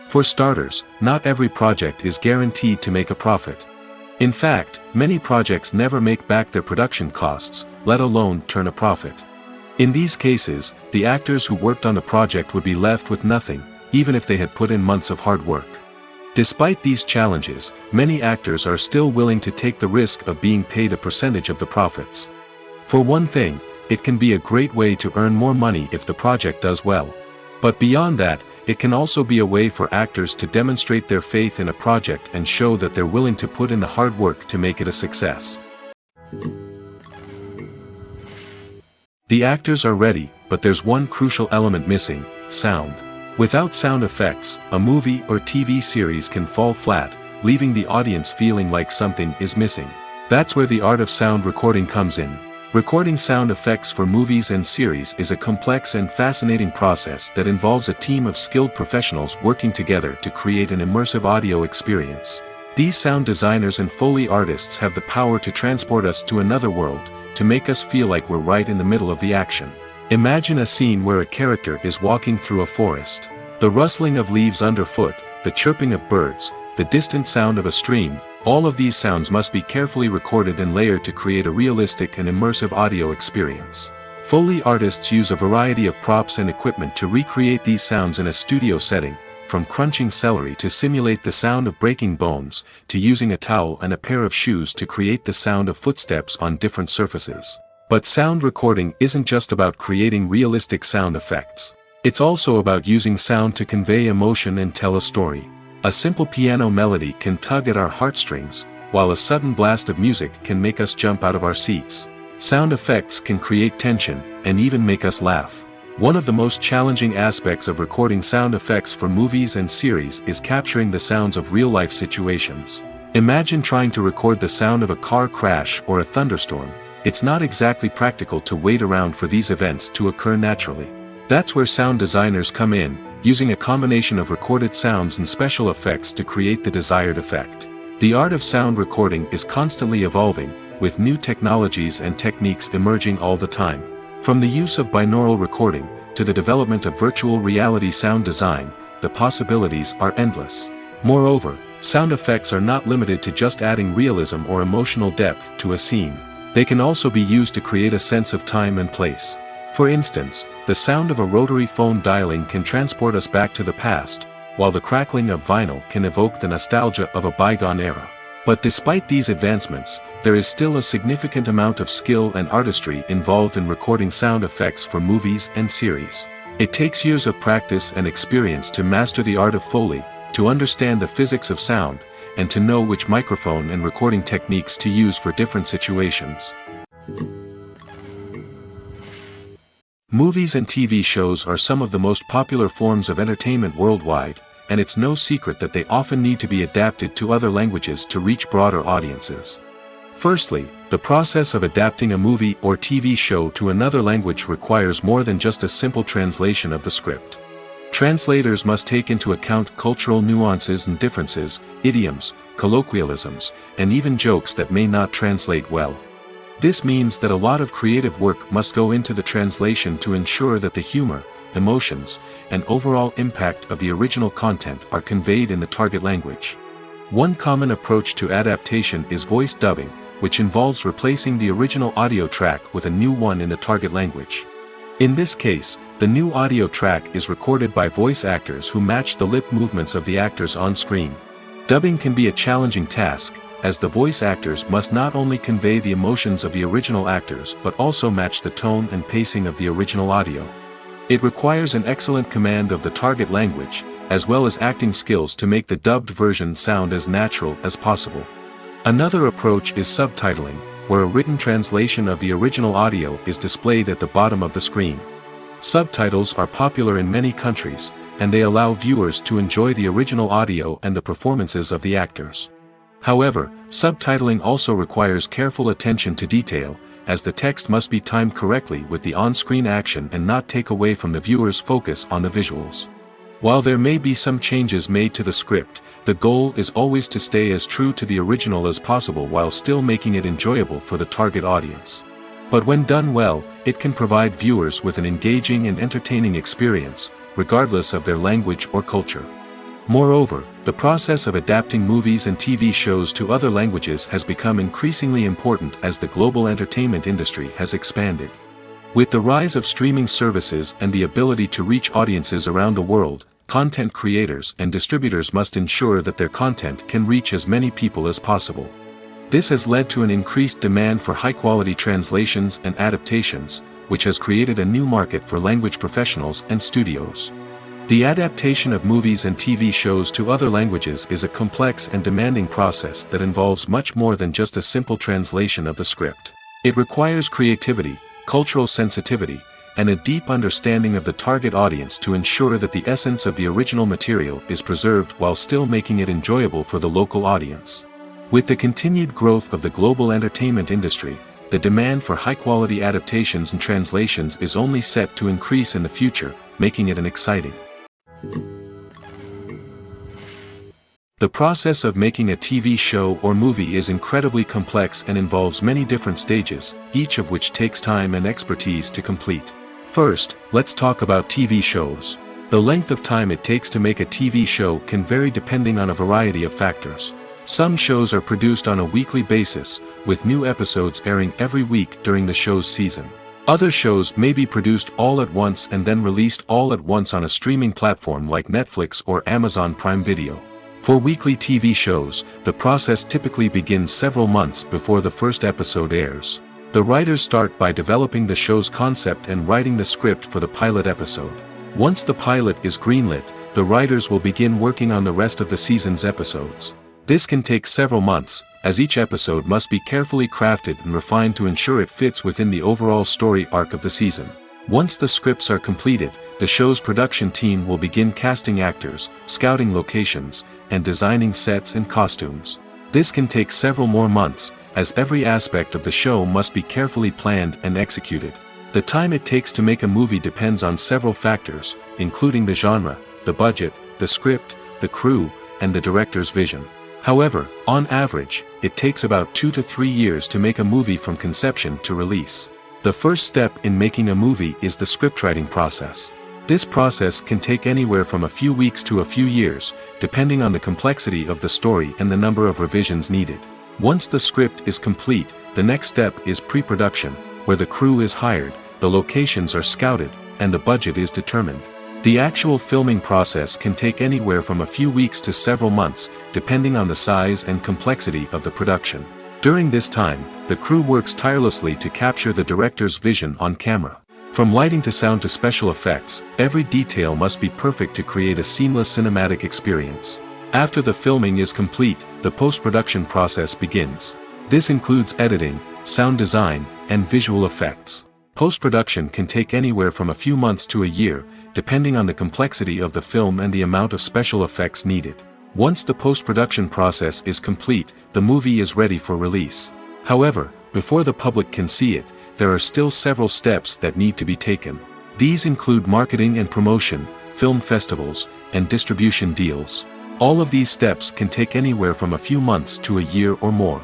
For starters, not every project is guaranteed to make a profit. In fact, many projects never make back their production costs, let alone turn a profit. In these cases, the actors who worked on the project would be left with nothing, even if they had put in months of hard work. Despite these challenges, many actors are still willing to take the risk of being paid a percentage of the profits. For one thing, it can be a great way to earn more money if the project does well. But beyond that, it can also be a way for actors to demonstrate their faith in a project and show that they're willing to put in the hard work to make it a success. The actors are ready, but there's one crucial element missing: sound. Without sound effects, a movie or TV series can fall flat, leaving the audience feeling like something is missing. That's where the art of sound recording comes in. Recording sound effects for movies and series is a complex and fascinating process that involves a team of skilled professionals working together to create an immersive audio experience. These sound designers and Foley artists have the power to transport us to another world, to make us feel like we're right in the middle of the action. Imagine a scene where a character is walking through a forest. The rustling of leaves underfoot, the chirping of birds, the distant sound of a stream, all of these sounds must be carefully recorded and layered to create a realistic and immersive audio experience. Foley artists use a variety of props and equipment to recreate these sounds in a studio setting, from crunching celery to simulate the sound of breaking bones, to using a towel and a pair of shoes to create the sound of footsteps on different surfaces. But sound recording isn't just about creating realistic sound effects. It's also about using sound to convey emotion and tell a story. A simple piano melody can tug at our heartstrings, while a sudden blast of music can make us jump out of our seats. Sound effects can create tension, and even make us laugh. One of the most challenging aspects of recording sound effects for movies and series is capturing the sounds of real-life situations. Imagine trying to record the sound of a car crash or a thunderstorm. It's not exactly practical to wait around for these events to occur naturally. That's where sound designers come in, using a combination of recorded sounds and special effects to create the desired effect. The art of sound recording is constantly evolving, with new technologies and techniques emerging all the time. From the use of binaural recording, to the development of virtual reality sound design, the possibilities are endless. Moreover, sound effects are not limited to just adding realism or emotional depth to a scene. They can also be used to create a sense of time and place. For instance, the sound of a rotary phone dialing can transport us back to the past, while the crackling of vinyl can evoke the nostalgia of a bygone era. But despite these advancements, there is still a significant amount of skill and artistry involved in recording sound effects for movies and series. It takes years of practice and experience to master the art of Foley, to understand the physics of sound, and to know which microphone and recording techniques to use for different situations. Movies and TV shows are some of the most popular forms of entertainment worldwide, and it's no secret that they often need to be adapted to other languages to reach broader audiences. Firstly, the process of adapting a movie or TV show to another language requires more than just a simple translation of the script. Translators must take into account cultural nuances and differences, idioms, colloquialisms, and even jokes that may not translate well. This means that a lot of creative work must go into the translation to ensure that the humor, emotions, and overall impact of the original content are conveyed in the target language. One common approach to adaptation is voice dubbing, which involves replacing the original audio track with a new one in the target language. In this case, the new audio track is recorded by voice actors who match the lip movements of the actors on screen. Dubbing can be a challenging task, as the voice actors must not only convey the emotions of the original actors but also match the tone and pacing of the original audio. It requires an excellent command of the target language, as well as acting skills to make the dubbed version sound as natural as possible. Another approach is subtitling, where a written translation of the original audio is displayed at the bottom of the screen. Subtitles are popular in many countries, and they allow viewers to enjoy the original audio and the performances of the actors. However, subtitling also requires careful attention to detail, as the text must be timed correctly with the on-screen action and not take away from the viewer's focus on the visuals. While there may be some changes made to the script, the goal is always to stay as true to the original as possible while still making it enjoyable for the target audience. But when done well, it can provide viewers with an engaging and entertaining experience, regardless of their language or culture. Moreover, the process of adapting movies and TV shows to other languages has become increasingly important as the global entertainment industry has expanded. With the rise of streaming services and the ability to reach audiences around the world, content creators and distributors must ensure that their content can reach as many people as possible. This has led to an increased demand for high-quality translations and adaptations, which has created a new market for language professionals and studios. The adaptation of movies and TV shows to other languages is a complex and demanding process that involves much more than just a simple translation of the script. It requires creativity, cultural sensitivity, and a deep understanding of the target audience to ensure that the essence of the original material is preserved while still making it enjoyable for the local audience. With the continued growth of the global entertainment industry, the demand for high-quality adaptations and translations is only set to increase in the future, making it an exciting. The process of making a TV show or movie is incredibly complex and involves many different stages, each of which takes time and expertise to complete. First, let's talk about TV shows. The length of time it takes to make a TV show can vary depending on a variety of factors. Some shows are produced on a weekly basis, with new episodes airing every week during the show's season. Other shows may be produced all at once and then released all at once on a streaming platform like Netflix or Amazon Prime Video. For weekly TV shows, the process typically begins several months before the first episode airs. The writers start by developing the show's concept and writing the script for the pilot episode. Once the pilot is greenlit, the writers will begin working on the rest of the season's episodes. This can take several months, as each episode must be carefully crafted and refined to ensure it fits within the overall story arc of the season. Once the scripts are completed, the show's production team will begin casting actors, scouting locations, and designing sets and costumes. This can take several more months, as every aspect of the show must be carefully planned and executed. The time it takes to make a movie depends on several factors, including the genre, the budget, the script, the crew, and the director's vision. However, on average, it takes about 2 to 3 years to make a movie from conception to release. The first step in making a movie is the scriptwriting process. This process can take anywhere from a few weeks to a few years, depending on the complexity of the story and the number of revisions needed. Once the script is complete, the next step is pre-production, where the crew is hired, the locations are scouted, and the budget is determined. The actual filming process can take anywhere from a few weeks to several months, depending on the size and complexity of the production. During this time, the crew works tirelessly to capture the director's vision on camera. From lighting to sound to special effects, every detail must be perfect to create a seamless cinematic experience. After the filming is complete, the post-production process begins. This includes editing, sound design, and visual effects. Post-production can take anywhere from a few months to a year, depending on the complexity of the film and the amount of special effects needed. Once the post-production process is complete, the movie is ready for release. However, before the public can see it, there are still several steps that need to be taken. These include marketing and promotion, film festivals, and distribution deals. All of these steps can take anywhere from a few months to a year or more.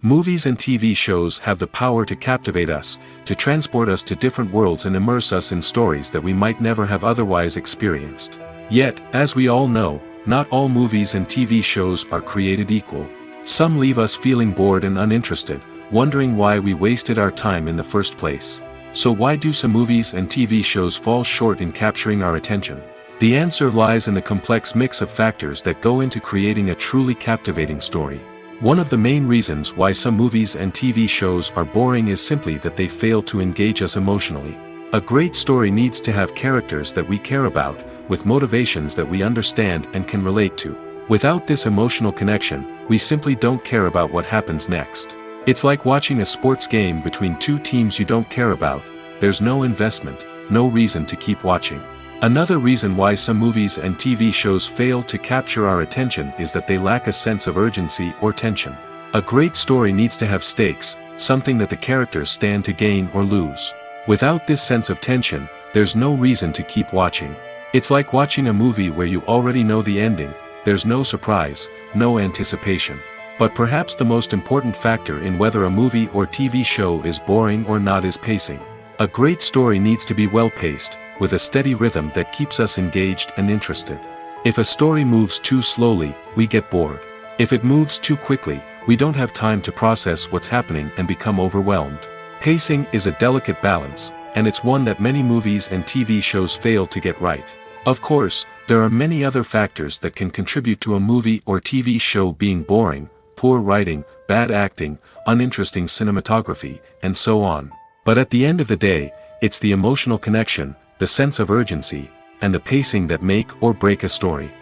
Movies and TV shows have the power to captivate us, to transport us to different worlds and immerse us in stories that we might never have otherwise experienced. Yet, as we all know, not all movies and TV shows are created equal. Some leave us feeling bored and uninterested, wondering why we wasted our time in the first place. So why do some movies and TV shows fall short in capturing our attention? The answer lies in the complex mix of factors that go into creating a truly captivating story. One of the main reasons why some movies and TV shows are boring is simply that they fail to engage us emotionally. A great story needs to have characters that we care about, with motivations that we understand and can relate to. Without this emotional connection, we simply don't care about what happens next. It's like watching a sports game between two teams you don't care about. There's no investment, no reason to keep watching. Another reason why some movies and TV shows fail to capture our attention is that they lack a sense of urgency or tension. A great story needs to have stakes, something that the characters stand to gain or lose. Without this sense of tension, there's no reason to keep watching. It's like watching a movie where you already know the ending. There's no surprise, no anticipation. But perhaps the most important factor in whether a movie or TV show is boring or not is pacing. A great story needs to be well-paced, with a steady rhythm that keeps us engaged and interested. If a story moves too slowly, we get bored. If it moves too quickly, we don't have time to process what's happening and become overwhelmed. Pacing is a delicate balance, and it's one that many movies and TV shows fail to get right. Of course, there are many other factors that can contribute to a movie or TV show being boring: poor writing, bad acting, uninteresting cinematography, and so on. But at the end of the day, it's the emotional connection, the sense of urgency, and the pacing that make or break a story.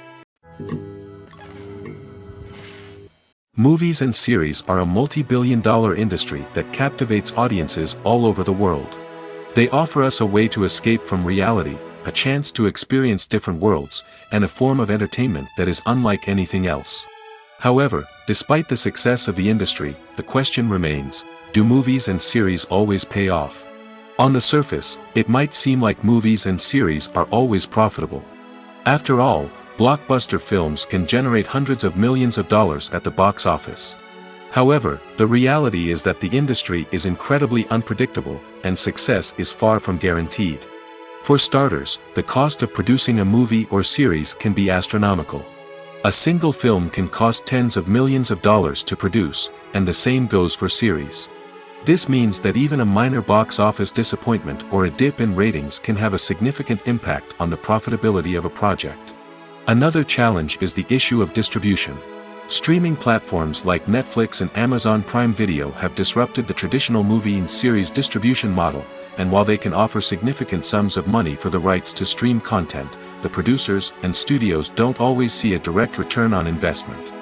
Movies and series are a multi-billion-dollar industry that captivates audiences all over the world. They offer us a way to escape from reality, a chance to experience different worlds, and a form of entertainment that is unlike anything else. However, despite the success of the industry, the question remains: do movies and series always pay off? On the surface, it might seem like movies and series are always profitable. After all, blockbuster films can generate hundreds of millions of dollars at the box office. However, the reality is that the industry is incredibly unpredictable, and success is far from guaranteed. For starters, the cost of producing a movie or series can be astronomical. A single film can cost tens of millions of dollars to produce, and the same goes for series. This means that even a minor box office disappointment or a dip in ratings can have a significant impact on the profitability of a project. Another challenge is the issue of distribution. Streaming platforms like Netflix and Amazon Prime Video have disrupted the traditional movie and series distribution model, and while they can offer significant sums of money for the rights to stream content, the producers and studios don't always see a direct return on investment.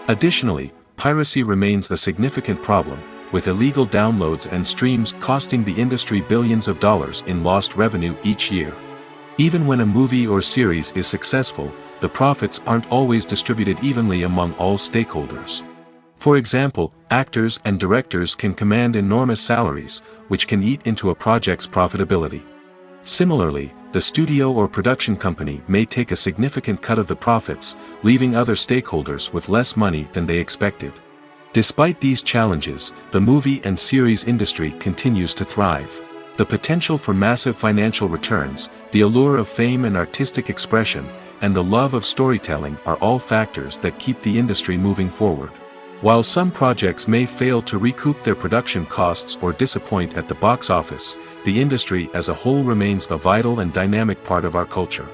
Additionally, piracy remains a significant problem, with illegal downloads and streams costing the industry billions of dollars in lost revenue each year. Even when a movie or series is successful, the profits aren't always distributed evenly among all stakeholders. For example, actors and directors can command enormous salaries, which can eat into a project's profitability. Similarly, the studio or production company may take a significant cut of the profits, leaving other stakeholders with less money than they expected. Despite these challenges, the movie and series industry continues to thrive. The potential for massive financial returns, the allure of fame and artistic expression, and the love of storytelling are all factors that keep the industry moving forward. While some projects may fail to recoup their production costs or disappoint at the box office, the industry as a whole remains a vital and dynamic part of our culture.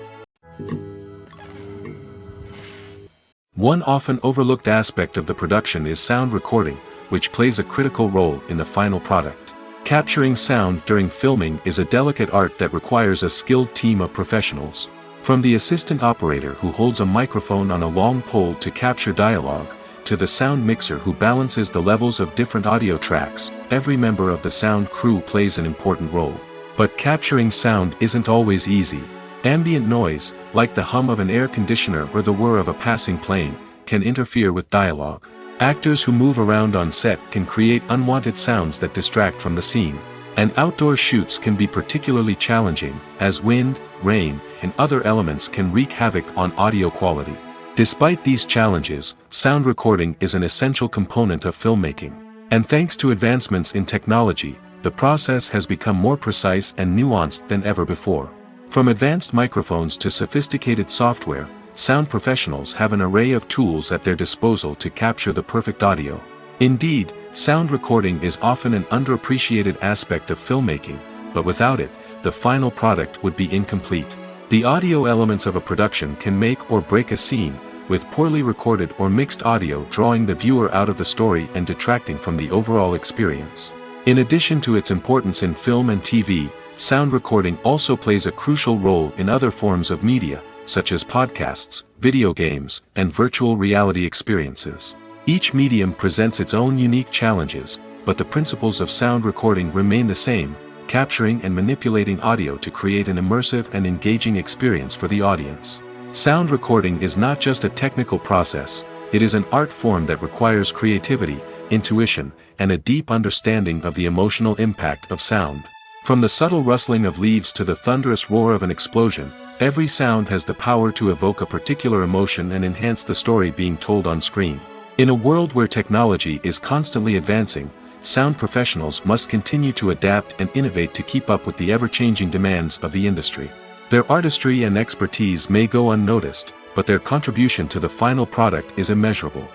One often overlooked aspect of the production is sound recording, which plays a critical role in the final product. Capturing sound during filming is a delicate art that requires a skilled team of professionals. From the assistant operator who holds a microphone on a long pole to capture dialogue, to the sound mixer who balances the levels of different audio tracks, every member of the sound crew plays an important role. But capturing sound isn't always easy. Ambient noise, like the hum of an air conditioner or the whir of a passing plane, can interfere with dialogue. Actors who move around on set can create unwanted sounds that distract from the scene. And outdoor shoots can be particularly challenging, as wind, rain, and other elements can wreak havoc on audio quality. Despite these challenges, sound recording is an essential component of filmmaking. And thanks to advancements in technology, the process has become more precise and nuanced than ever before. From advanced microphones to sophisticated software, sound professionals have an array of tools at their disposal to capture the perfect audio. Indeed, sound recording is often an underappreciated aspect of filmmaking, but without it, the final product would be incomplete. The audio elements of a production can make or break a scene, with poorly recorded or mixed audio drawing the viewer out of the story and detracting from the overall experience. In addition to its importance in film and TV, sound recording also plays a crucial role in other forms of media, such as podcasts, video games, and virtual reality experiences. Each medium presents its own unique challenges, but the principles of sound recording remain the same, capturing and manipulating audio to create an immersive and engaging experience for the audience. Sound recording is not just a technical process, it is an art form that requires creativity, intuition, and a deep understanding of the emotional impact of sound. From the subtle rustling of leaves to the thunderous roar of an explosion, every sound has the power to evoke a particular emotion and enhance the story being told on screen. In a world where technology is constantly advancing, sound professionals must continue to adapt and innovate to keep up with the ever-changing demands of the industry. Their artistry and expertise may go unnoticed, but their contribution to the final product is immeasurable.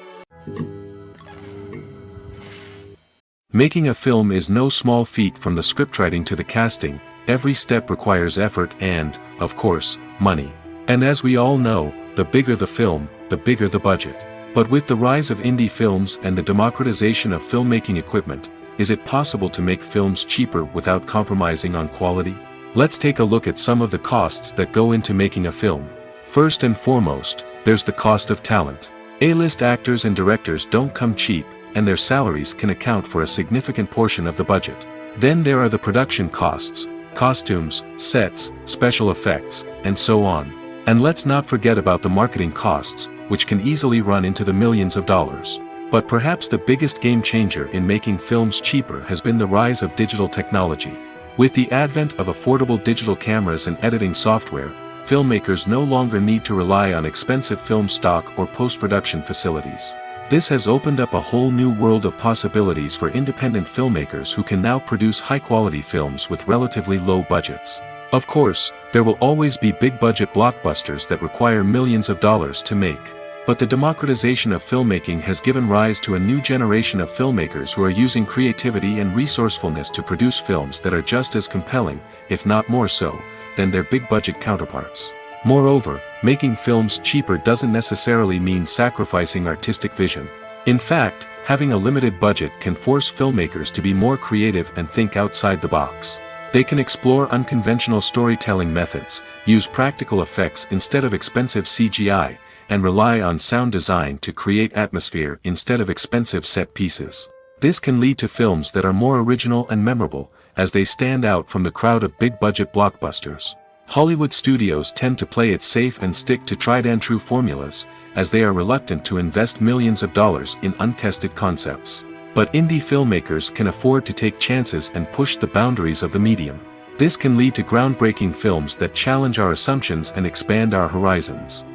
Making a film is no small feat. From the scriptwriting to the casting, every step requires effort and, of course, money. And as we all know, the bigger the film, the bigger the budget. But with the rise of indie films and the democratization of filmmaking equipment, is it possible to make films cheaper without compromising on quality? Let's take a look at some of the costs that go into making a film. First and foremost, there's the cost of talent. A-list actors and directors don't come cheap, and their salaries can account for a significant portion of the budget. Then there are the production costs, costumes, sets, special effects, and so on. And let's not forget about the marketing costs, which can easily run into the millions of dollars. But perhaps the biggest game changer in making films cheaper has been the rise of digital technology. With the advent of affordable digital cameras and editing software, filmmakers no longer need to rely on expensive film stock or post-production facilities. This has opened up a whole new world of possibilities for independent filmmakers who can now produce high-quality films with relatively low budgets. Of course, there will always be big-budget blockbusters that require millions of dollars to make. But the democratization of filmmaking has given rise to a new generation of filmmakers who are using creativity and resourcefulness to produce films that are just as compelling, if not more so, than their big-budget counterparts. Moreover, making films cheaper doesn't necessarily mean sacrificing artistic vision. In fact, having a limited budget can force filmmakers to be more creative and think outside the box. They can explore unconventional storytelling methods, use practical effects instead of expensive CGI, and rely on sound design to create atmosphere instead of expensive set pieces. This can lead to films that are more original and memorable, as they stand out from the crowd of big-budget blockbusters. Hollywood studios tend to play it safe and stick to tried-and-true formulas, as they are reluctant to invest millions of dollars in untested concepts. But indie filmmakers can afford to take chances and push the boundaries of the medium. This can lead to groundbreaking films that challenge our assumptions and expand our horizons.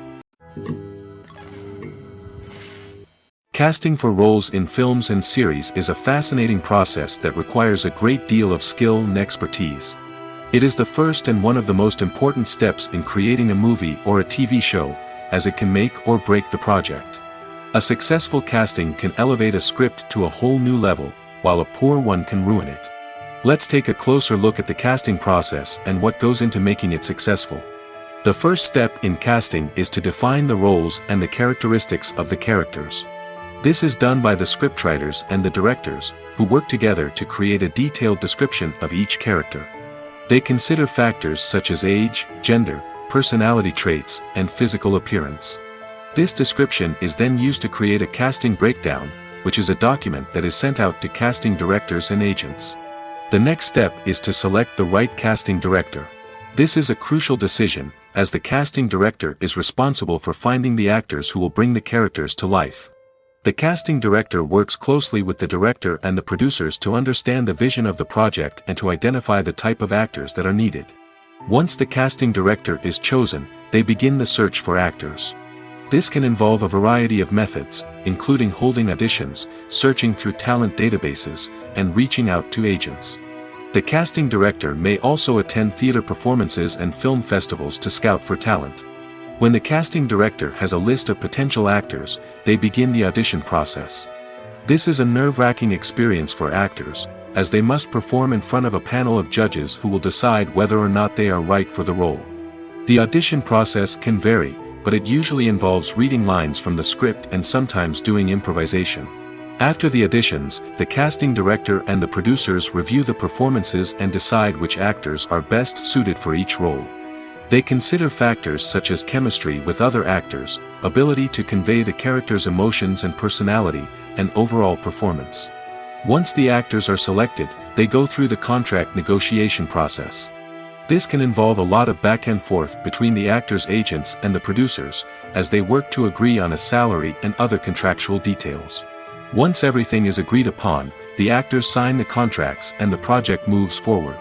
Casting for roles in films and series is a fascinating process that requires a great deal of skill and expertise. It is the first and one of the most important steps in creating a movie or a TV show, as it can make or break the project. A successful casting can elevate a script to a whole new level, while a poor one can ruin it. Let's take a closer look at the casting process and what goes into making it successful. The first step in casting is to define the roles and the characteristics of the characters. This is done by the scriptwriters and the directors, who work together to create a detailed description of each character. They consider factors such as age, gender, personality traits, and physical appearance. This description is then used to create a casting breakdown, which is a document that is sent out to casting directors and agents. The next step is to select the right casting director. This is a crucial decision, as the casting director is responsible for finding the actors who will bring the characters to life. The casting director works closely with the director and the producers to understand the vision of the project and to identify the type of actors that are needed. Once the casting director is chosen, they begin the search for actors. This can involve a variety of methods, including holding auditions, searching through talent databases, and reaching out to agents. The casting director may also attend theater performances and film festivals to scout for talent. When the casting director has a list of potential actors, they begin the audition process. This is a nerve-wracking experience for actors, as they must perform in front of a panel of judges who will decide whether or not they are right for the role. The audition process can vary, but it usually involves reading lines from the script and sometimes doing improvisation. After the auditions, the casting director and the producers review the performances and decide which actors are best suited for each role. They consider factors such as chemistry with other actors, ability to convey the character's emotions and personality, and overall performance. Once the actors are selected, they go through the contract negotiation process. This can involve a lot of back and forth between the actors' agents and the producers, as they work to agree on a salary and other contractual details. Once everything is agreed upon, the actors sign the contracts and the project moves forward.